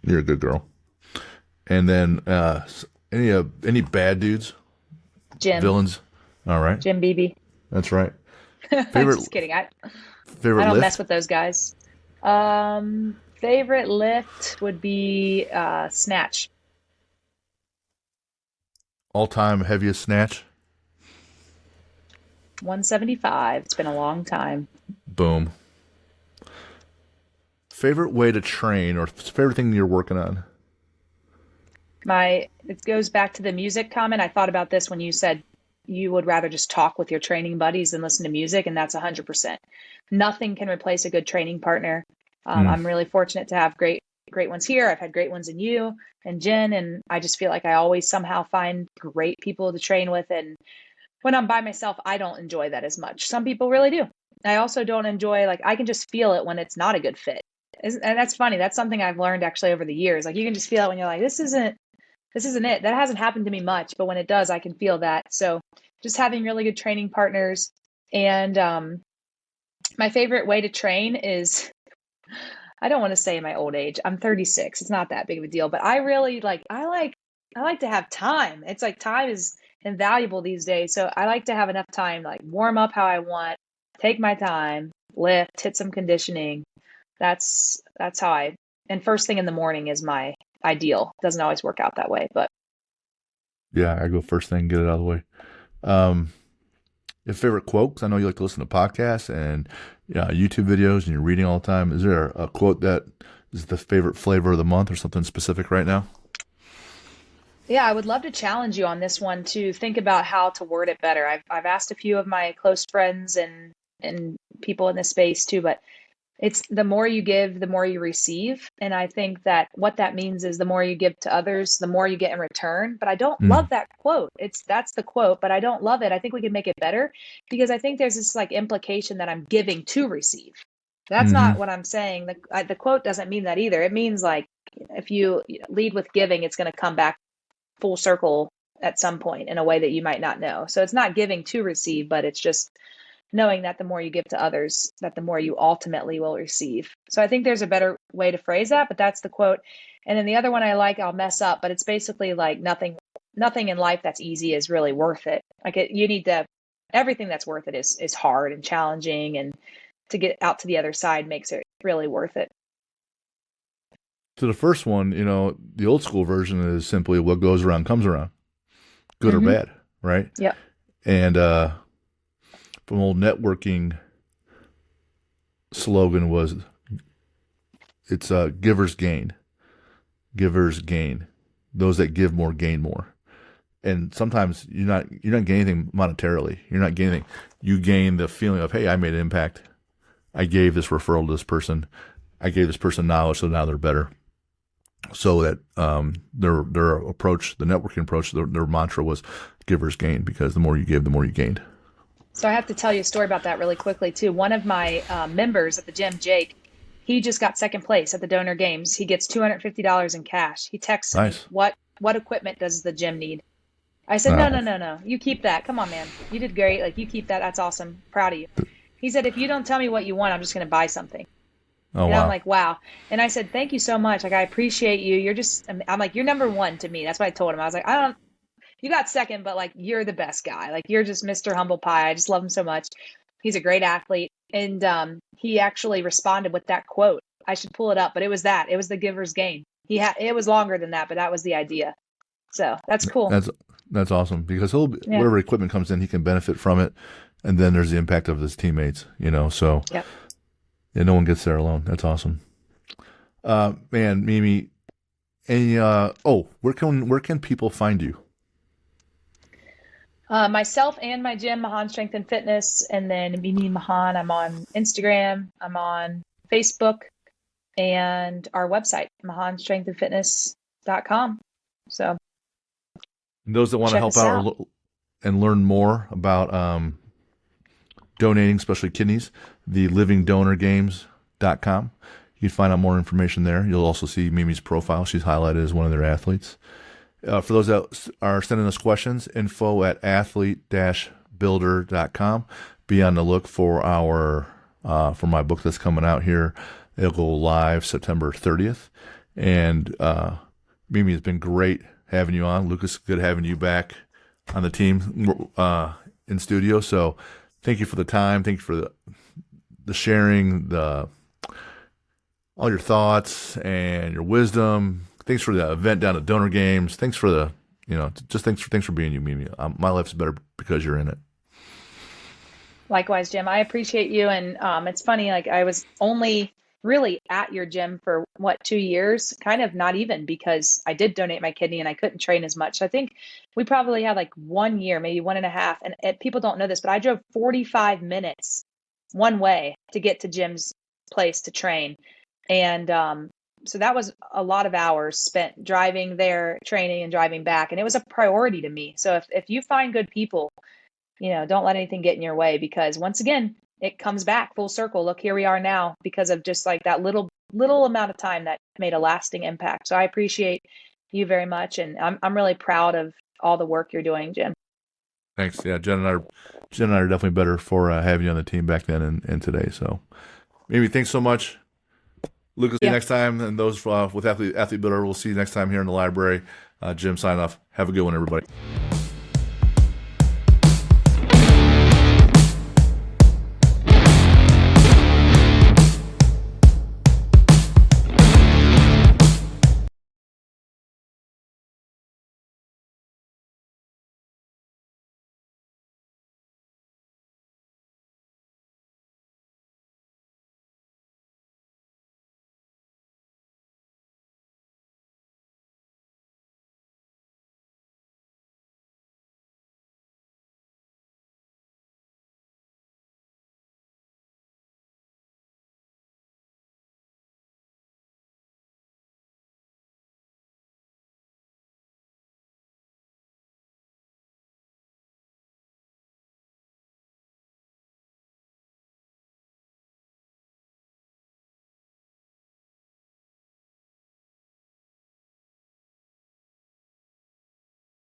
You're a good girl. And then any bad dudes, Jim, villains? All right, Jim Beebe. that's right. Favorite Just kidding. I favorite don't mess lift? with those guys. Favorite lift would be snatch. All time heaviest snatch? 175. It's been a long time. Boom. Favorite way to train or favorite thing you're working on? It goes back to the music comment. I thought about this when you said you would rather just talk with your training buddies than listen to music, and that's 100%. Nothing can replace a good training partner. Mm, I'm really fortunate to have great ones here. I've had great ones in you and Jen, and I just feel like I always somehow find great people to train with. And when I'm by myself, I don't enjoy that as much. Some people really do. I also don't enjoy, like, I can just feel it when it's not a good fit. And that's funny. That's something I've learned actually over the years. Like, you can just feel it when you're like, this isn't it. That hasn't happened to me much, but when it does, I can feel that. So just having really good training partners. And my favorite way to train is, I don't want to say my old age. I'm 36. It's not that big of a deal, but I really I like to have time. It's like time is invaluable these days. So I like to have enough time, like warm up how I want, take my time, lift, hit some conditioning. That's how and first thing in the morning is my ideal. Doesn't always work out that way, but yeah, I go first thing, get it out of the way. Um, your favorite quote? 'Cause I know you like to listen to podcasts and YouTube videos, and you're reading all the time. Is there a quote that is the favorite flavor of the month, or something specific right now? yeah, I would love to challenge you on this one to think about how to word it better. I've asked a few of my close friends and people in this space too, but it's the more you give, the more you receive. And I think that what that means is the more you give to others, the more you get in return. But I don't Mm, love that quote. That's the quote, but I don't love it. I think we can make it better because I think there's this like implication that I'm giving to receive. That's mm-hmm. not what I'm saying. The quote doesn't mean that either. It means like if you lead with giving, it's going to come back full circle at some point in a way that you might not know. So it's not giving to receive, but it's just knowing that the more you give to others, that the more you ultimately will receive. So I think there's a better way to phrase that, but that's the quote. And then the other one I like, I'll mess up, but it's basically like nothing in life that's easy is really worth it. Like you need to, everything that's worth it is hard and challenging, and to get out to the other side makes it really worth it. So the first one, the old school version is simply what goes around comes around, good or bad, right? Yep. And from old networking slogan was, it's givers gain. Givers gain. Those that give more gain more. And sometimes you're not gaining anything monetarily. You're not gaining. You gain the feeling of, hey, I made an impact. I gave this referral to this person. I gave this person knowledge, so now they're better. So that their approach, the networking approach, their mantra was givers gain, because the more you give, the more you gained. So I have to tell you a story about that really quickly too. One of my members at the gym, Jake, he just got second place at the donor games. He gets $250 in cash. He texts me, what equipment does the gym need? I said, no. You keep that. Come on, man. You did great. Like, you keep that. That's awesome. Proud of you. He said, if you don't tell me what you want, I'm just going to buy something. Oh, and wow. I'm like, wow. And I said, thank you so much. Like, I appreciate you. I'm like, you're number one to me. That's what I told him. I was like, you got second, but like, you're the best guy. Like, you're just Mr. Humble Pie. I just love him so much. He's a great athlete. And he actually responded with that quote. I should pull it up, but it was that. It was the giver's gain. It was longer than that, but that was the idea. So that's cool. That's awesome, because whatever equipment comes in, he can benefit from it. And then there's the impact of his teammates, so no one gets there alone. That's awesome. Man, Mimi, where can people find you? Myself and my gym, Mahon Strength and Fitness, and then Mimi Mahon. I'm on Instagram, I'm on Facebook, and our website, mahonstrengthandfitness.com. So those that want to help out and learn more about donating, especially kidneys, the livingdonorgames.com. You can find out more information there. You'll also see Mimi's profile. She's highlighted as one of their athletes. For those that are sending us questions, info@athlete-builder.com. Be on the look for for my book that's coming out here. It'll go live September 30th. And Mimi, has been great having you on. Lucas, good having you back on the team in studio. So thank you for the time. Thank you for the sharing, all your thoughts and your wisdom. Thanks for the event down at Donor Games. Thanks for thanks for being you, Mimi. My life's better because you're in it. Likewise, Jim. I appreciate you. And it's funny, like, I was only really at your gym for 2 years, kind of not even, because I did donate my kidney and I couldn't train as much. So I think we probably had like 1 year, maybe 1.5. And people don't know this, but I drove 45 minutes one way to get to Jim's place to train. And so that was a lot of hours spent driving there, training, and driving back. And it was a priority to me. So if you find good people, don't let anything get in your way, because once again, it comes back full circle. Look, here we are now because of just like that little amount of time that made a lasting impact. So I appreciate you very much. And I'm really proud of all the work you're doing, Jim. Thanks. Yeah, Jen and I are definitely better for having you on the team back then and today. So Mimi, thanks so much. Lucas, see you next time. And those with Athlete Builder, we'll see you next time here in the library. Jim, sign off. Have a good one, everybody.